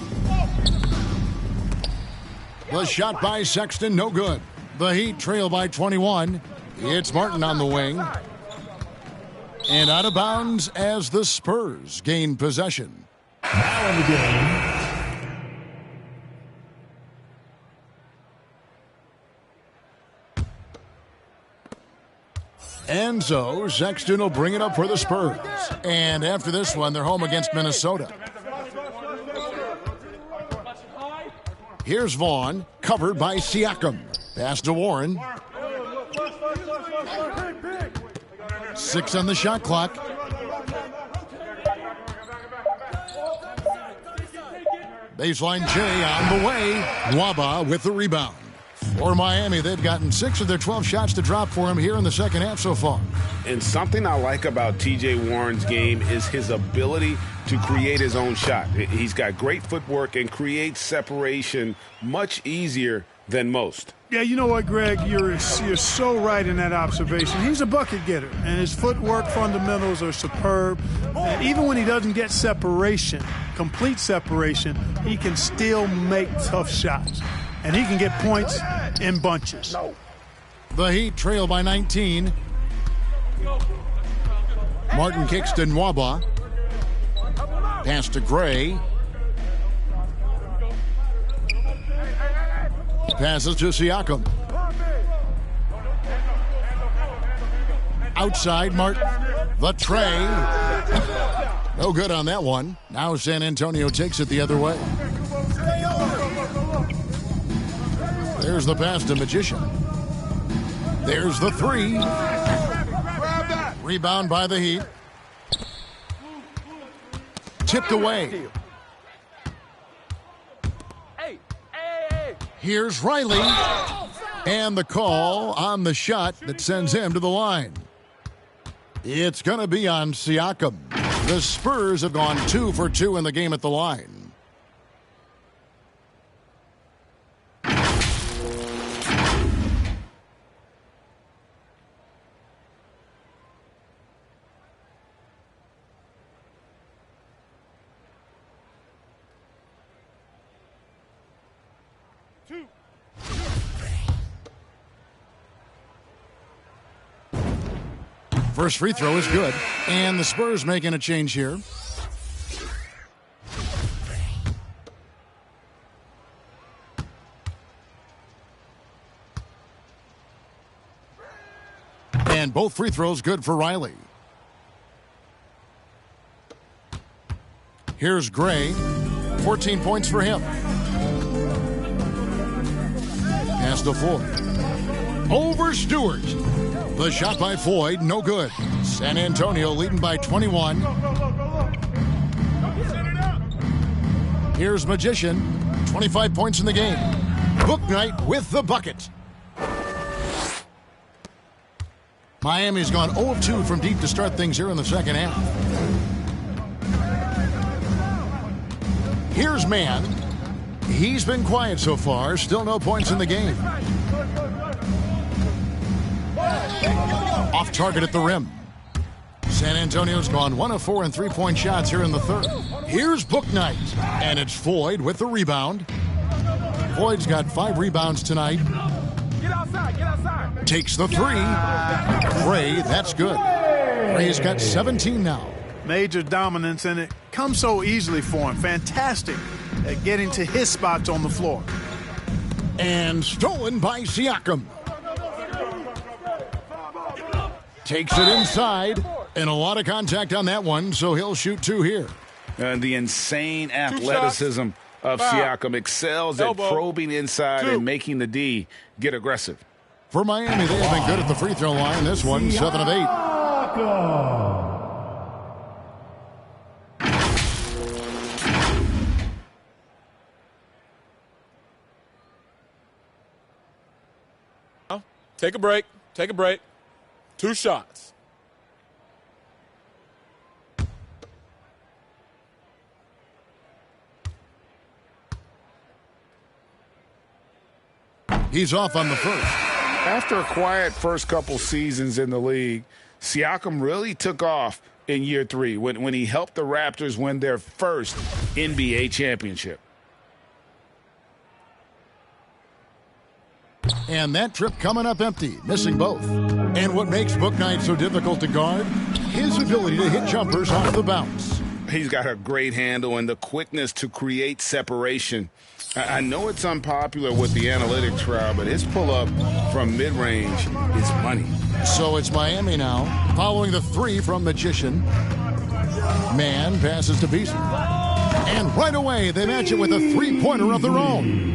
The shot by Sexton, no good. The Heat trail by 21. It's Martin on the wing. And out of bounds as the Spurs gain possession. Now in the game. And so Sexton will bring it up for the Spurs. And after this one, they're home against Minnesota. Here's Vaughn, covered by Siakam. Pass to Warren. 6 on the shot clock. Baseline J on the way. Nwaba with the rebound. For Miami, they've gotten 6 of their 12 shots to drop for him here in the second half so far. And something I like about T.J. Warren's game is his ability to create his own shot. He's got great footwork and creates separation much easier than most. Yeah, you know what, Greg? You're so right in that observation. He's a bucket getter, and his footwork fundamentals are superb. And even when he doesn't get separation, complete separation, he can still make tough shots. And he can get points in bunches. The Heat trail by 19. Martin kicks to Nwaba. Pass to Gray. Passes to Siakam. Outside, Martin. The tray. No good on that one. Now San Antonio takes it the other way. There's the pass to Magician. There's the three. Rebound by the Heat. Tipped away. Here's Riley. And the call on the shot that sends him to the line. It's going to be on Siakam. The Spurs have gone 2 for 2 in the game at the line. First free throw is good, and the Spurs making a change here. And both free throws good for Riley. Here's Gray, 14 points for him. Pass to Floyd. Over Stewart. The shot by Floyd, no good. San Antonio leading by 21. Here's Magician, 25 points in the game. Bouknight with the bucket. Miami's gone 0 of 2 from deep to start things here in the second half. Here's Mann. He's been quiet so far, still no points in the game. Off target at the rim. San Antonio's gone 1 of 4 in three-point shots here in the third. Here's Bouknight, and it's Floyd with the rebound. Floyd's got 5 rebounds tonight. Get outside. Takes the 3. Gray, that's good. Gray's got 17 now. Major dominance, and it comes so easily for him. Fantastic at getting to his spots on the floor. And stolen by Siakam. Takes it inside, and a lot of contact on that one, so he'll shoot 2 here. And the insane athleticism of Siakam excels at probing inside and making the D get aggressive. For Miami, they have been good at the free throw line. This one, 7 of 8. Take a break. 2 shots. He's off on the first. After a quiet first couple seasons in the league, Siakam really took off in year 3 when he helped the Raptors win their first NBA championship. And that trip coming up empty, missing both. And what makes Bouknight so difficult to guard? His ability to hit jumpers off the bounce. He's got a great handle and the quickness to create separation. I know it's unpopular with the analytics crowd, but his pull-up from mid-range is money. So it's Miami now, following the 3 from Magician. Mann passes to Beasley. And right away, they match it with a 3-pointer of their own.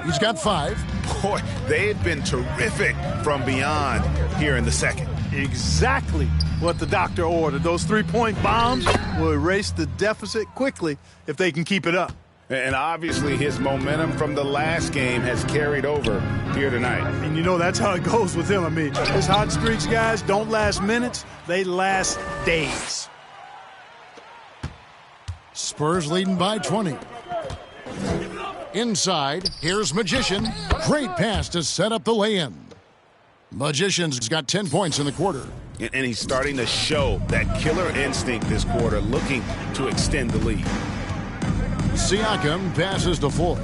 He's got 5. Boy, they've been terrific from beyond here in the second. Exactly what the doctor ordered. Those three-point bombs will erase the deficit quickly if they can keep it up. And obviously his momentum from the last game has carried over here tonight. And you know that's how it goes with him. I mean, his hot streaks, guys, don't last minutes. They last days. Spurs leading by 20. Inside, here's Magician. Great pass to set up the lay-in. Magician's got 10 points in the quarter. And he's starting to show that killer instinct this quarter, looking to extend the lead. Siakam passes to Floyd.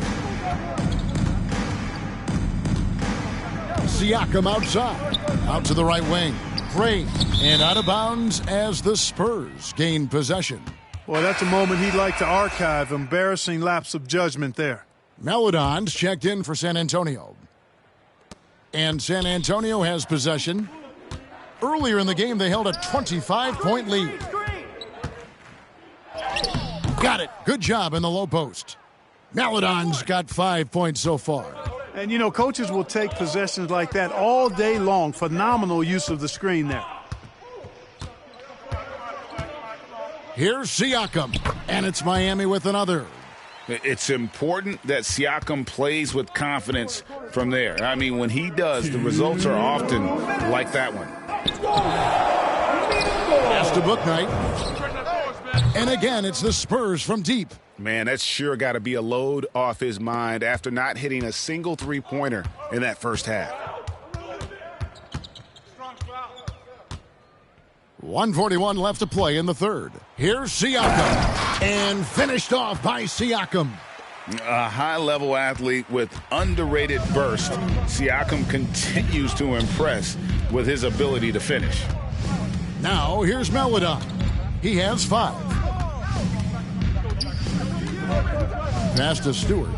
Siakam outside. Out to the right wing. Gray. And out of bounds as the Spurs gain possession. Well, that's a moment he'd like to archive. Embarrassing lapse of judgment there. Melodon's checked in for San Antonio. And San Antonio has possession. Earlier in the game, they held a 25-point lead. Got it. Good job in the low post. Melodon's got 5 points so far. And, you know, coaches will take possessions like that all day long. Phenomenal use of the screen there. Here's Siakam. And it's Miami with another. It's important that Siakam plays with confidence from there. I mean, when he does, the results are often like that one. Pass to Bouknight. And again, it's the Spurs from deep. Man, that's sure got to be a load off his mind after not hitting a single three-pointer in that first half. 1:41 left to play in the third. Here's Siakam. And finished off by Siakam. A high-level athlete with underrated burst. Siakam continues to impress with his ability to finish. Now, here's Melodon. He has 5. Pass to Stewart.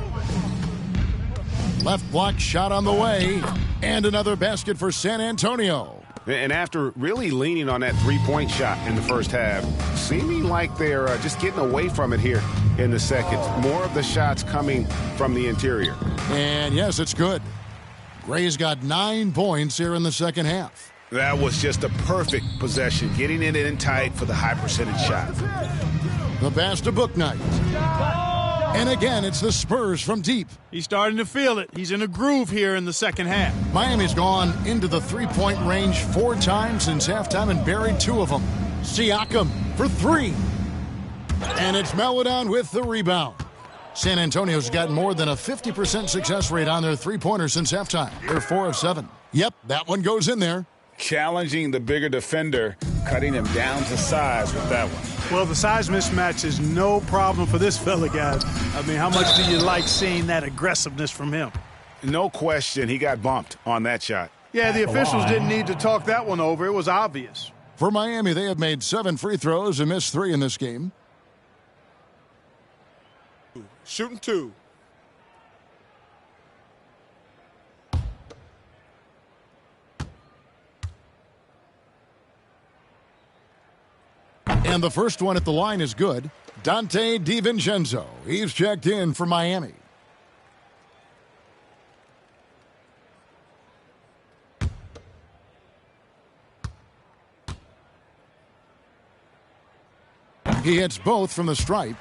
Left block shot on the way. And another basket for San Antonio. And after really leaning on that three-point shot in the first half, seeming like they're just getting away from it here in the second. More of the shots coming from the interior. And yes, it's good. Gray's got 9 points here in the second half. That was just a perfect possession, getting it in tight for the high percentage shot. The pass to Bouknight. And again, it's the Spurs from deep. He's starting to feel it. He's in a groove here in the second half. Miami's gone into the three-point range 4 times since halftime and buried 2 of them. Siakam for 3. And it's Melodon with the rebound. San Antonio's got more than a 50% success rate on their three-pointers since halftime. They're 4 of 7. Yep, that one goes in there. Challenging the bigger defender, cutting him down to size with that one. Well, the size mismatch is no problem for this fella, guys. I mean, how much do you like seeing that aggressiveness from him? No question, he got bumped on that shot. Yeah, the officials didn't need to talk that one over. It was obvious. For Miami, they have made 7 free throws and missed 3 in this game. Shooting 2. And the first one at the line is good. Dante DiVincenzo. He's checked in for Miami. He hits both from the stripe.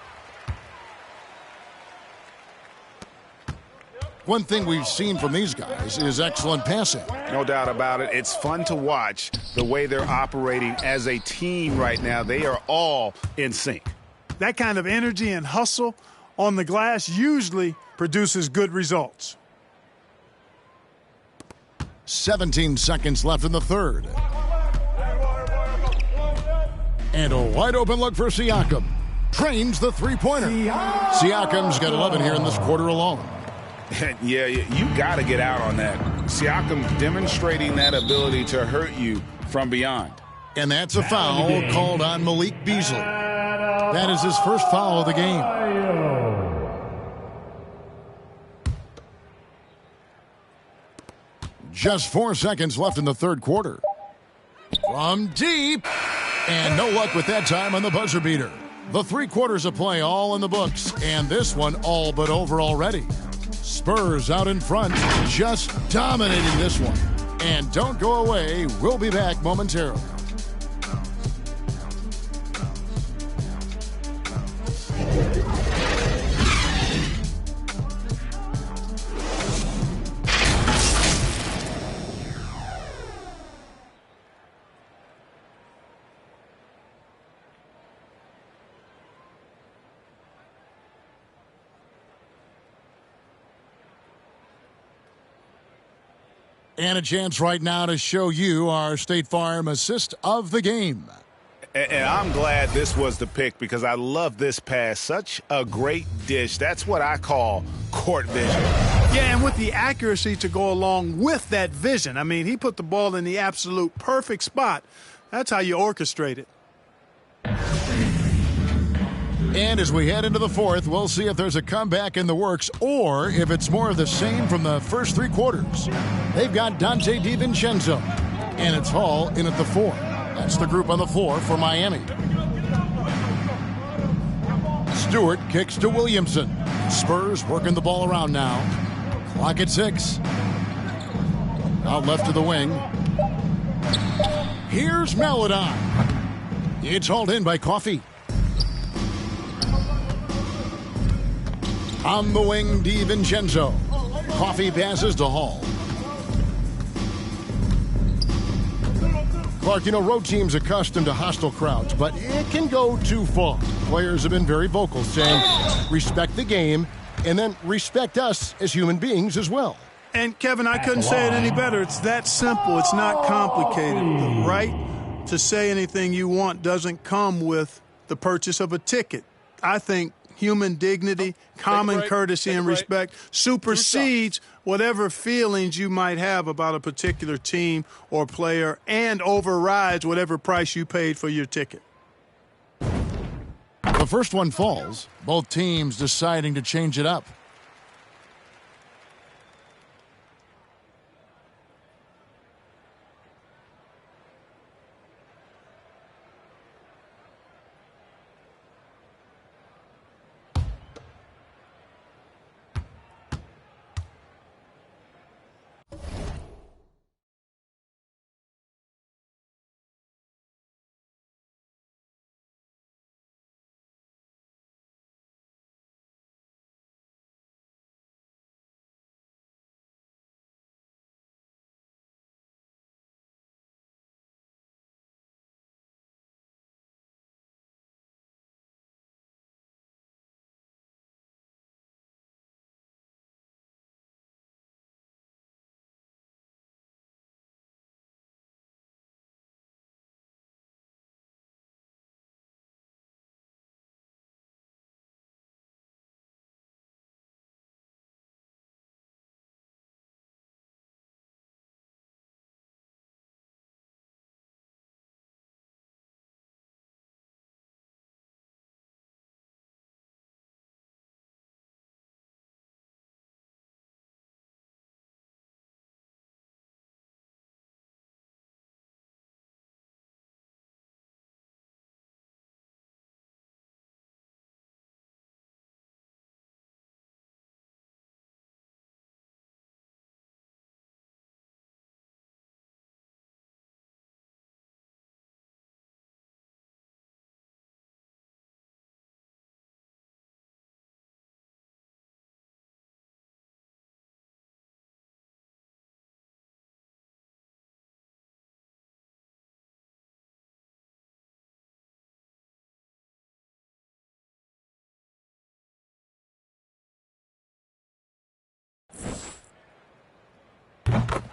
One thing we've seen from these guys is excellent passing. No doubt about it. It's fun to watch the way they're operating as a team right now. They are all in sync. That kind of energy and hustle on the glass usually produces good results. 17 seconds left in the third. And a wide open look for Siakam. Trains the three-pointer. Siakam's got 11 here in this quarter alone. Yeah, you got to get out on that. Siakam demonstrating that ability to hurt you from beyond. And that's a foul called on Malik Beasley. That is his first foul of the game. Just 4 seconds left in the third quarter. From deep. And no luck with that time on the buzzer beater. The 3 quarters of play all in the books. And this one all but over already. Spurs out in front, just dominating this one. And don't go away. We'll be back momentarily. And a chance right now to show you our State Farm assist of the game. And I'm glad this was the pick because I love this pass. Such a great dish. That's what I call court vision. Yeah, and with the accuracy to go along with that vision. I mean, he put the ball in the absolute perfect spot. That's how you orchestrate it. And as we head into the fourth, we'll see if there's a comeback in the works or if it's more of the same from the first three quarters. They've got Dante DiVincenzo, and it's Hall in at the 4. That's the group on the floor for Miami. Stewart kicks to Williamson. Spurs working the ball around now. Clock at 6. Out left to the wing. Here's Maladon. It's hauled in by Coffey. On the wing, DiVincenzo. Coffey passes to Hall. Clark, you know, road teams accustomed to hostile crowds, but it can go too far. Players have been very vocal, saying, respect the game, and then respect us as human beings as well. And, Kevin, I couldn't say it any better. It's that simple. It's not complicated. The right to say anything you want doesn't come with the purchase of a ticket. I think human dignity, common courtesy, and respect supersedes whatever feelings you might have about a particular team or player and overrides whatever price you paid for your ticket. The first one falls, both teams deciding to change it up.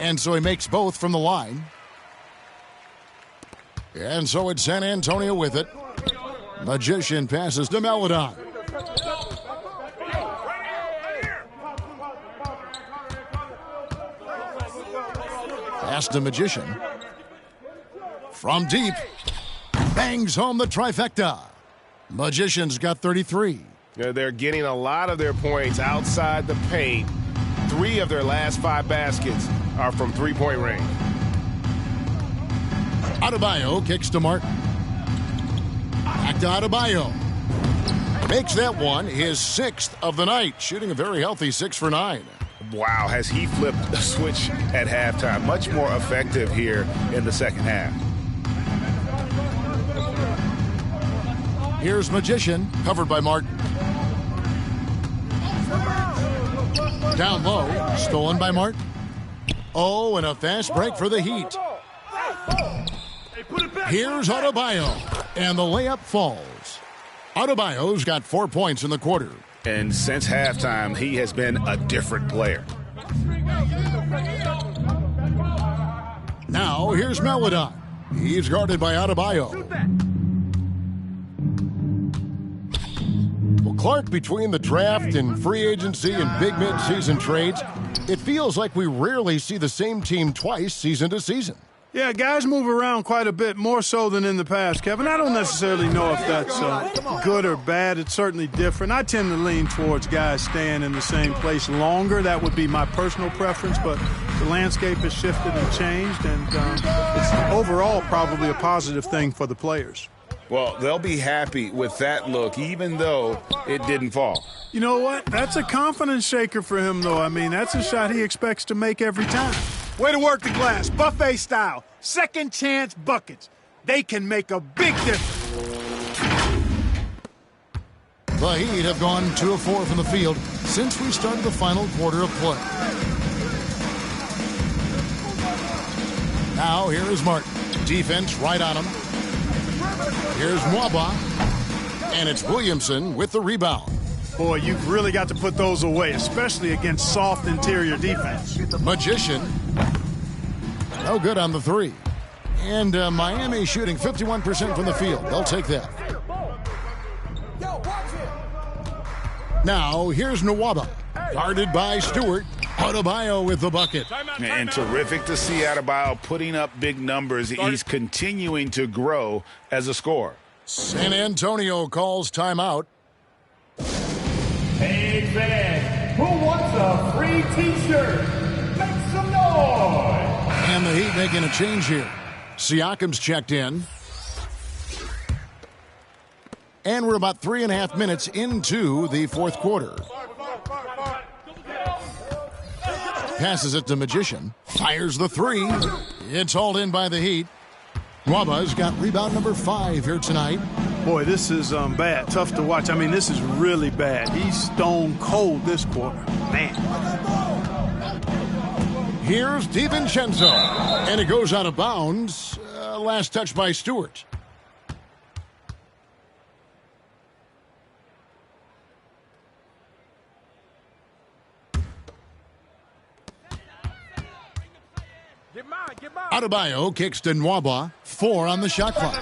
And so he makes both from the line. And so it's San Antonio with it. Magician passes to Maladon. Pass to Magician. From deep. Bangs home the trifecta. Magician's got 33. They're getting a lot of their points outside the paint. 3 of their last 5 baskets are from three-point range. Adebayo kicks to Martin. Back to Adebayo. Makes that one his 6th of the night, shooting a very healthy 6 for 9. Wow, has he flipped the switch at halftime? Much more effective here in the second half. Here's Magician, covered by Martin. Down low, stolen by Martin. Oh, and a fast break for the Heat. Here's Adebayo, and the layup falls. Adebayo's got 4 points in the quarter. And since halftime, he has been a different player. Now, here's Melodon. He's guarded by Adebayo. Well, Clark, between the draft and free agency and big mid-season trades, it feels like we rarely see the same team twice season to season. Yeah, guys move around quite a bit, more so than in the past, Kevin. I don't necessarily know if that's good or bad. It's certainly different. I tend to lean towards guys staying in the same place longer. That would be my personal preference, but the landscape has shifted and changed, and it's overall probably a positive thing for the players. Well, they'll be happy with that look, even though it didn't fall. You know what? That's a confidence shaker for him, though. I mean, that's a shot he expects to make every time. Way to work the glass, buffet style. Second chance buckets. They can make a big difference. The Heat have gone 2 of 4 from the field since we started the final quarter of play. Now here is Martin. Defense right on him. Here's Mwaba. And it's Williamson with the rebound. Boy, you've really got to put those away, especially against soft interior defense. Magician. No good on the 3. And Miami shooting 51% from the field. They'll take that. Now, here's Nwaba. Guarded by Stewart. Adebayo with the bucket. And terrific to see Adebayo putting up big numbers. He's continuing to grow as a scorer. San Antonio calls timeout. Hey, fan, who wants a free T-shirt? Make some noise! And the Heat making a change here. Siakam's checked in. And we're about 3.5 minutes into the fourth quarter. Passes it to Magician. Fires the 3. It's hauled in by the Heat. Waba's got rebound number 5 here tonight. Boy, this is bad. Tough to watch. I mean, this is really bad. He's stone cold this quarter. Man. Here's DiVincenzo. And it goes out of bounds. Last touch by Stewart. Adebayo kicks to Nwaba. 4 on the shot clock.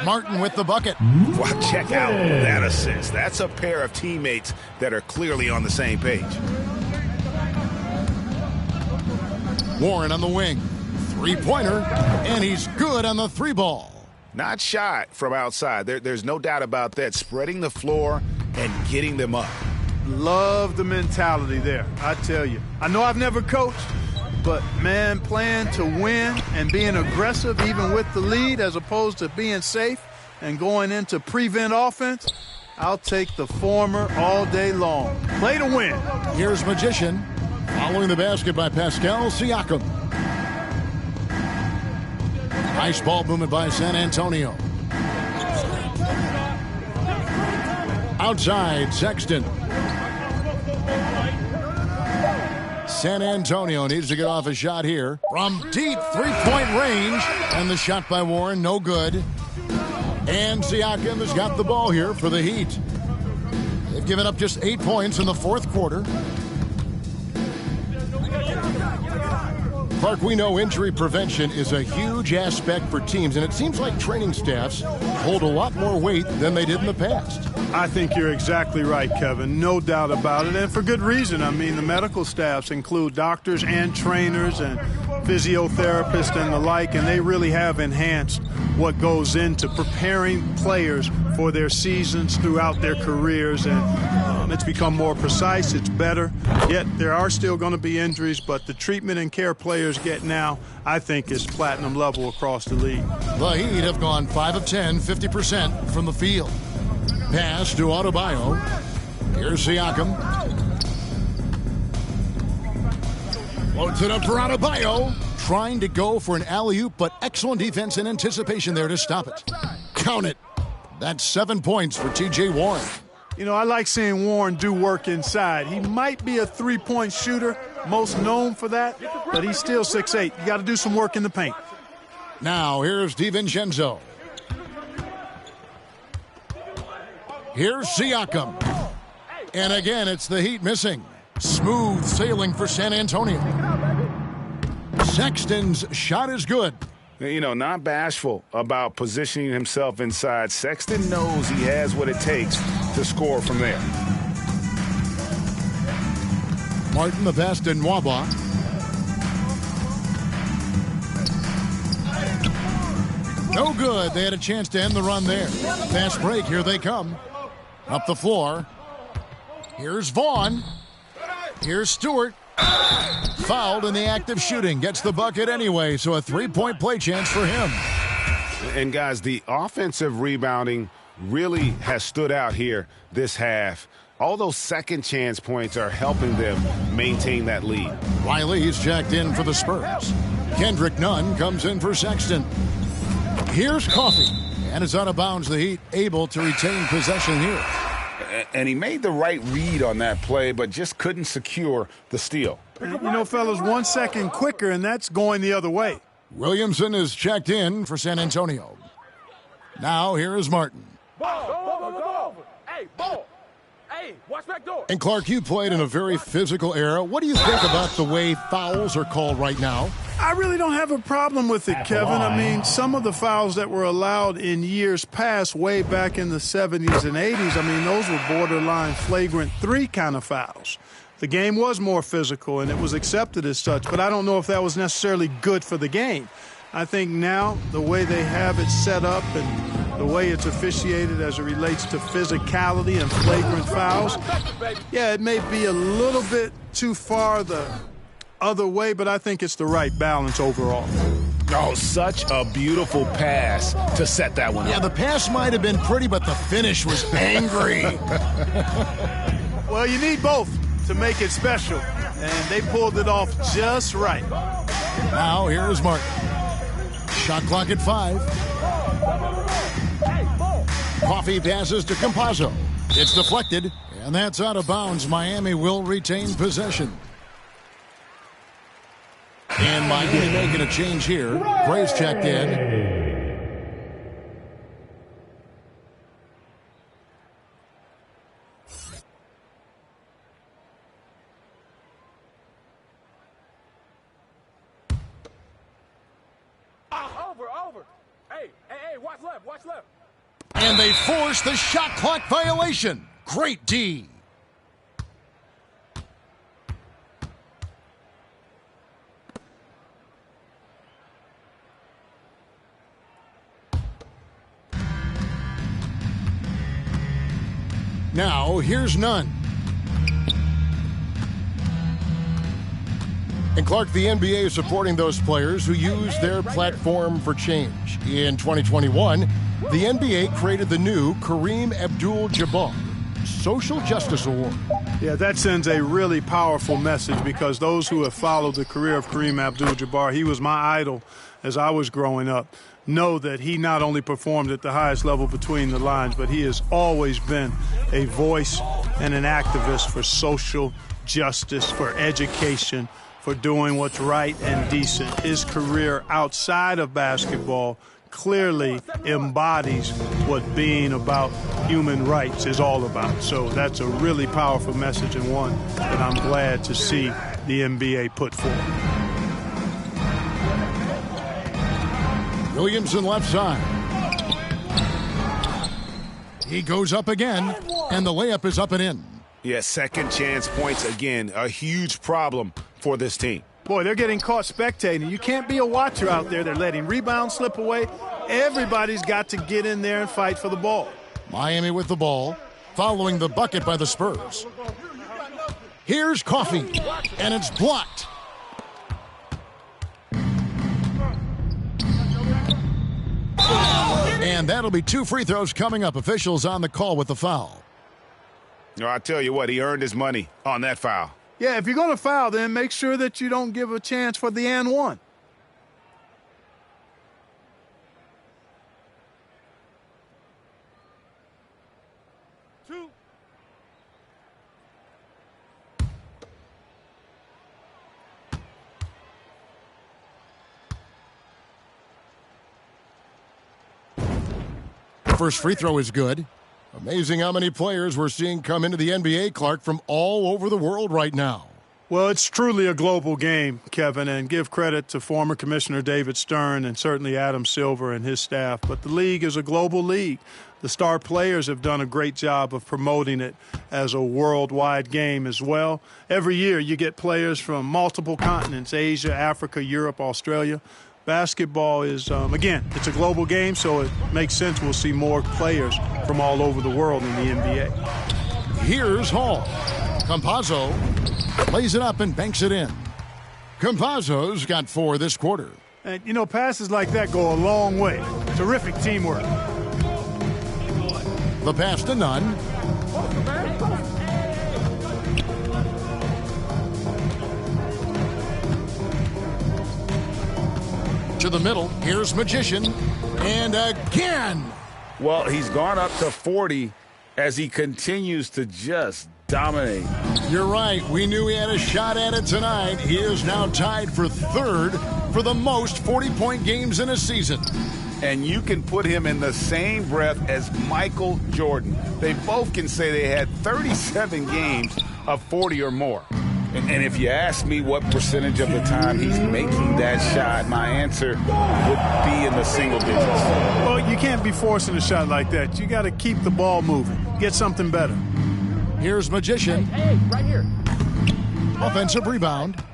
Martin with the bucket. Wow, check out that assist. That's a pair of teammates that are clearly on the same page. Warren on the wing. 3-pointer. And he's good on the 3 ball. Not shot from outside. There's no doubt about that. Spreading the floor and getting them up. Love the mentality there, I tell you. I know I've never coached, but, man, playing to win and being aggressive even with the lead as opposed to being safe and going into prevent offense, I'll take the former all day long. Play to win. Here's Magician. Following the basket by Pascal Siakam. Nice ball movement by San Antonio. Outside, Sexton. San Antonio needs to get off a shot here. From deep 3-point range. And the shot by Warren, no good. And Siakam has got the ball here for the Heat. They've given up just 8 points in the fourth quarter. Clark, we know injury prevention is a huge aspect for teams, and it seems like training staffs hold a lot more weight than they did in the past. I think you're exactly right, Kevin. No doubt about it, and for good reason. I mean, the medical staffs include doctors and trainers and physiotherapists and the like, and they really have enhanced what goes into preparing players for their seasons throughout their careers, and it's become more precise, it's better. Yet there are still going to be injuries, but the treatment and care players get now, I think, is platinum level across the league. The Heat have gone 5 of 10, 50% from the field. Pass to Adebayo. Here's Siakam. Floats it up for Adebayo. Trying to go for an alley-oop, but excellent defense and anticipation there to stop it. Count it. That's 7 points for T.J. Warren. You know, I like seeing Warren do work inside. He might be a three-point shooter, most known for that, but he's still 6'8". You got to do some work in the paint. Now, here's DiVincenzo. Here's Siakam. And again, it's the Heat missing. Smooth sailing for San Antonio. Sexton's shot is good. You know, not bashful about positioning himself inside. Sexton knows he has what it takes to score from there. Martin the pass to Nwaba. No good. They had a chance to end the run there. Fast break. Here they come. Up the floor. Here's Vaughn. Here's Stewart. Fouled in the act of shooting. Gets the bucket anyway, so a three-point play chance for him. And, guys, the offensive rebounding really has stood out here this half. All those second chance points are helping them maintain that lead. Riley's checked in for the Spurs. Kendrick Nunn comes in for Sexton. Here's Coffey. And it's out of bounds. The Heat able to retain possession here. And he made the right read on that play, but just couldn't secure the steal. You know, fellas, 1 second quicker, and that's going the other way. Williamson is checked in for San Antonio. Now here is Martin. Ball. Hey, ball. Hey, watch back door. And Clark, you played in a very physical era. What do you think about the way fouls are called right now? I really don't have a problem with it, Kevin. I mean, some of the fouls that were allowed in years past, way back in the 70s and 80s, I mean, those were borderline flagrant 3 kind of fouls. The game was more physical, and it was accepted as such, but I don't know if that was necessarily good for the game. I think now the way they have it set up and the way it's officiated as it relates to physicality and flagrant fouls, yeah, it may be a little bit too far the other way, but I think it's the right balance overall. Oh, such a beautiful pass to set that one up. Yeah, the pass might have been pretty, but the finish was angry. Well, you need both to make it special, and they pulled it off just right. Now here's Martin. Shot clock at 5. Coffey passes to Campazzo. It's deflected, and that's out of bounds. Miami will retain possession. And Miami making a change here. Gray's checked in. Over. Hey, watch left. And they force the shot clock violation. Great D. Now, here's Nunn. And Clark, the NBA is supporting those players who use their platform for change. In 2021, the NBA created the new Kareem Abdul-Jabbar Social Justice Award. Yeah, that sends a really powerful message because those who have followed the career of Kareem Abdul-Jabbar, he was my idol as I was growing up, know that he not only performed at the highest level between the lines, but he has always been a voice and an activist for social justice, for education, for doing what's right and decent. His career outside of basketball clearly embodies what being about human rights is all about. So that's a really powerful message, and one that I'm glad to see the NBA put forward. Williamson left side. He goes up again, and the layup is up and in. Yeah, second chance points again, a huge problem for this team. Boy, they're getting caught spectating. You can't be a watcher out there. They're letting rebounds slip away. Everybody's got to get in there and fight for the ball. Miami with the ball, following the bucket by the Spurs. Here's Coffey, and it's blocked. And that'll be 2 free throws coming up. Officials on the call with the foul. No, I tell you what, he earned his money on that foul. Yeah, if you're going to foul, then make sure that you don't give a chance for the and one. First free throw is good. Amazing how many players we're seeing come into the NBA, Clark, from all over the world right now. Well, it's truly a global game, Kevin, and give credit to former Commissioner David Stern and certainly Adam Silver and his staff. But the league is a global league. The star players have done a great job of promoting it as a worldwide game as well. Every year you get players from multiple continents, Asia, Africa, Europe, Australia. Basketball is, again, it's a global game, so it makes sense we'll see more players from all over the world in the NBA. Here's Hall. Campazzo plays it up and banks it in. Campazzo's got 4 this quarter. And, you know, passes like that go a long way. Terrific teamwork. The pass to Nunn. To the middle, here's Magician, and again! Well, he's gone up to 40 as he continues to just dominate. You're right. We knew he had a shot at it tonight. He is now tied for 3rd for the most 40-point games in a season. And you can put him in the same breath as Michael Jordan. They both can say they had 37 games of 40 or more. And if you ask me what percentage of the time he's making that shot, my answer would be in the single digits. Well, you can't be forcing a shot like that. You got to keep the ball moving. Get something better. Here's Magician. Hey, right here. Offensive rebound.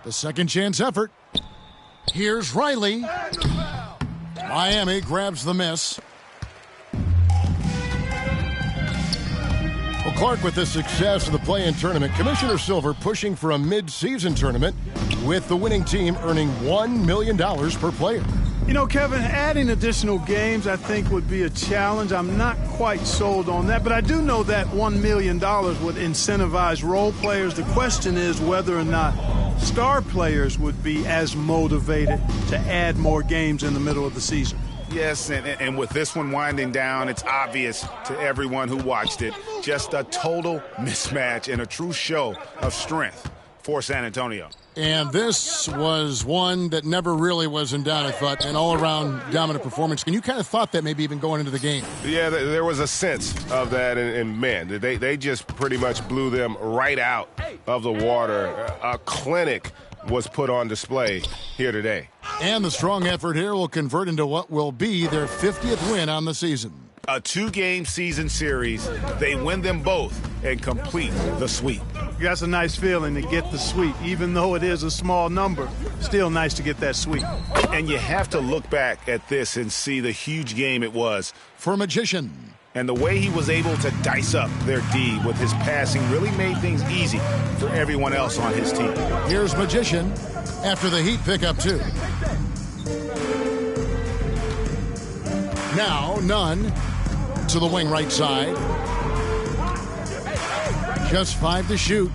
The second chance effort. Here's Riley. Miami grabs the miss. Well, Clark, with the success of the play-in tournament, Commissioner Silver pushing for a mid-season tournament with the winning team earning $1 million per player. You know, Kevin, adding additional games I think would be a challenge. I'm not quite sold on that, but I do know that $1 million would incentivize role players. The question is whether or not star players would be as motivated to add more games in the middle of the season. Yes, and with this one winding down, it's obvious to everyone who watched it. Just a total mismatch and a true show of strength for San Antonio. And this was one that never really was in doubt, I thought, an all-around dominant performance. And you kind of thought that maybe even going into the game. Yeah, there was a sense of that, and man, they just pretty much blew them right out of the water. A clinic was put on display here today. And the strong effort here will convert into what will be their 50th win on the season. A 2-game season series. They win them both and complete the sweep. That's a nice feeling to get the sweep. Even though it is a small number, still nice to get that sweep. And you have to look back at this and see the huge game it was for Magician. And the way he was able to dice up their D with his passing really made things easy for everyone else on his team. Here's Magician after the Heat pick up 2. Now Nunn to the wing right side. Just 5 to shoot.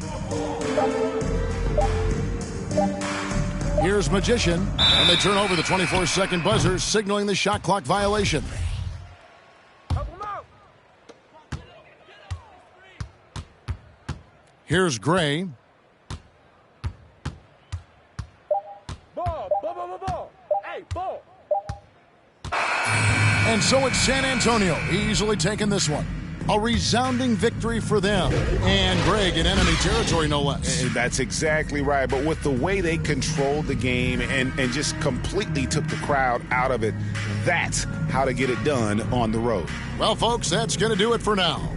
Here's Magician, and they turn over the 24-second buzzer, signaling the shot clock violation. Here's Gray. Ball. Hey, ball. And so it's San Antonio, easily taking this one. A resounding victory for them. And Greg in enemy territory, no less. And that's exactly right. But with the way they controlled the game and just completely took the crowd out of it, that's how to get it done on the road. Well, folks, that's going to do it for now.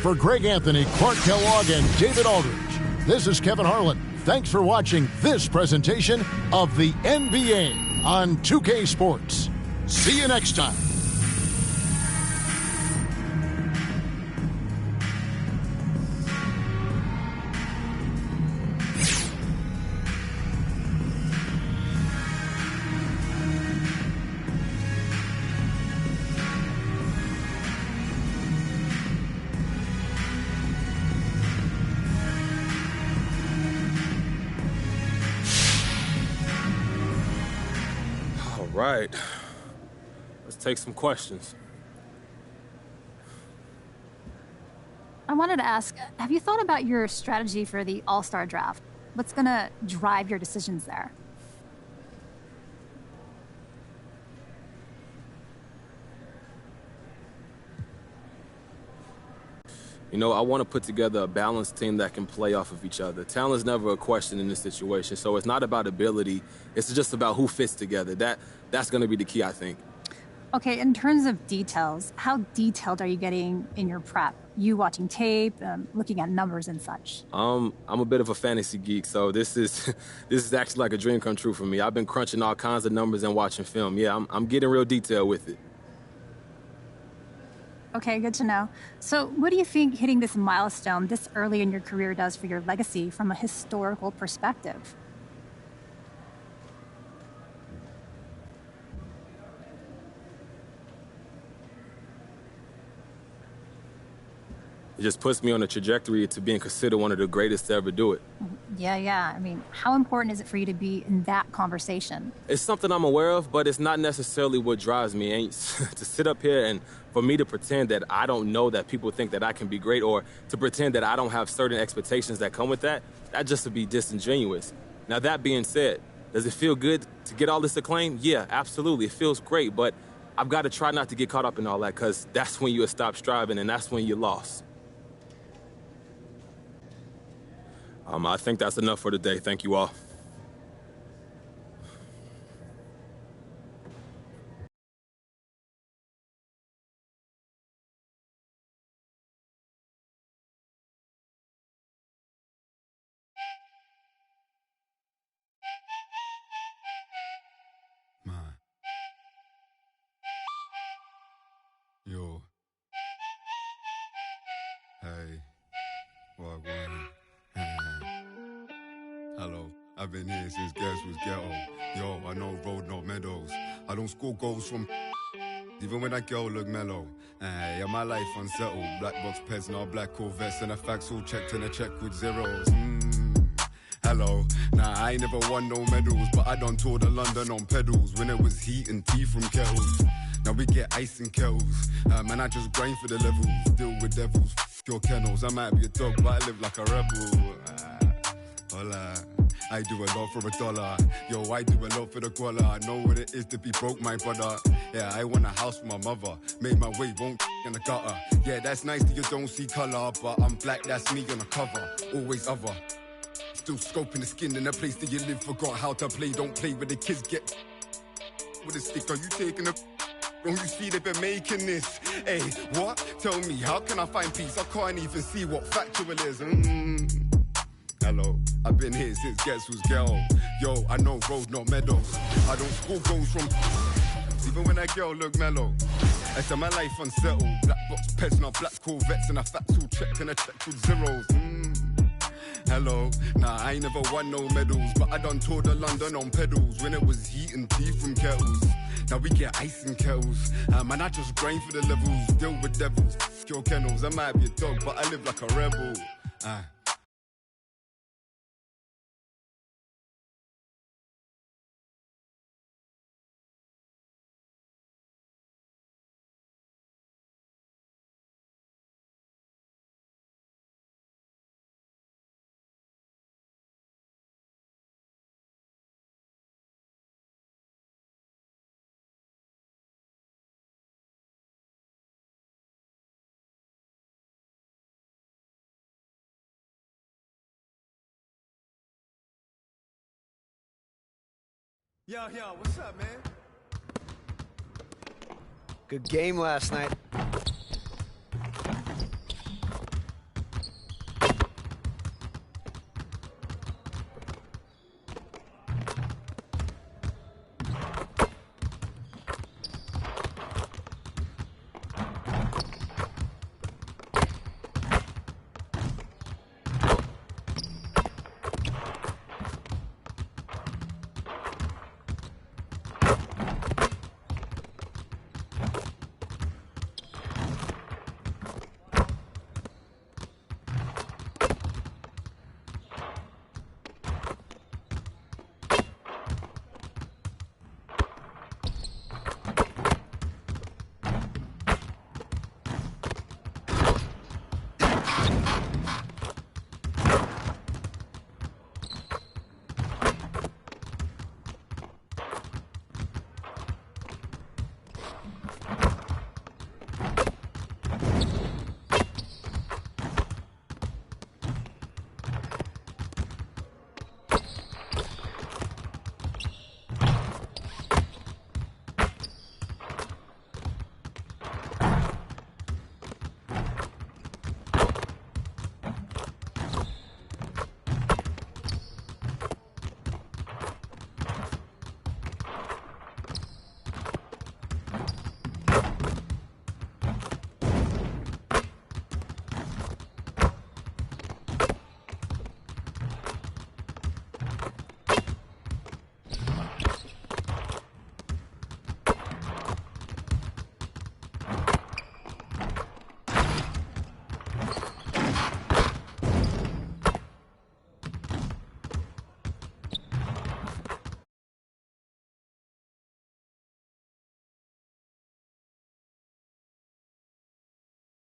For Greg Anthony, Clark Kellogg, and David Aldridge, this is Kevin Harlan. Thanks for watching this presentation of the NBA on 2K Sports. See you next time. right. Let's take some questions. I wanted to ask, have you thought about your strategy for the All-Star draft? What's going to drive your decisions there? You know, I want to put together a balanced team that can play off of each other. Talent's never a question in this situation, so it's not about ability. It's just about who fits together. That's going to be the key, I think. Okay, in terms of details, how detailed are you getting in your prep? You watching tape, looking at numbers and such? I'm a bit of a fantasy geek, so this is actually like a dream come true for me. I've been crunching all kinds of numbers and watching film. Yeah, I'm getting real detailed with it. Okay, good to know. So what do you think hitting this milestone this early in your career does for your legacy from a historical perspective? It just puts me on a trajectory to being considered one of the greatest to ever do it. Yeah. I mean, how important is it for you to be in that conversation? It's something I'm aware of, but it's not necessarily what drives me. And to sit up here and for me to pretend that I don't know that people think that I can be great, or to pretend that I don't have certain expectations that come with that just would be disingenuous. Now, that being said, does it feel good to get all this acclaim? Yeah, absolutely. It feels great, but I've got to try not to get caught up in all that, because that's when you stop striving and that's when you're lost. I think that's enough for today. Thank you all. Man. Yo. Hey. Wagwan. Hello. I've been here since Guess was ghetto. Yo, I know road, not meadows. I don't score goals from even when that girl look mellow. Yeah, my life unsettled. Black box pets and all black Corvettes and the facts all checked and a check with zeros. Hello. Nah, I ain't never won no medals, but I done toured of London on pedals when it was heat and tea from kettles. Now we get ice in kettles. Man, I just grind for the levels. Deal with devils. Your kennels. I might be a dog, but I live like a rebel. Hola. I do a lot for $1. Yo, I do a lot for the guala. I know what it is to be broke, my brother. Yeah, I want a house for my mother. Made my way, won't in the gutter. Yeah, that's nice that you don't see color, but I'm black, that's me on the cover. Always other. Still scoping the skin in the place that you live. Forgot how to play, don't play with the kids. Get with a stick. Are you taking a... Don't you see they've been making this? Hey, what? Tell me, how can I find peace? I can't even see what factual is. Hello, I've been here since Guess was ghetto. Yo, I know road, not meadows. I don't score goals from even when that girl look mellow. I said my life unsettled. Black box pets, not black Corvettes, and a facts all checked and a check with zeros. Hello, nah, I ain't never won no medals, but I done toured of London on pedals when it was heat and tea from kettles. Now we get ice in kettles. Man, I just grind for the levels. Deal with devils. Your kennels. I might be a dog, but I live like a rebel. Yo, what's up, man? Good game last night.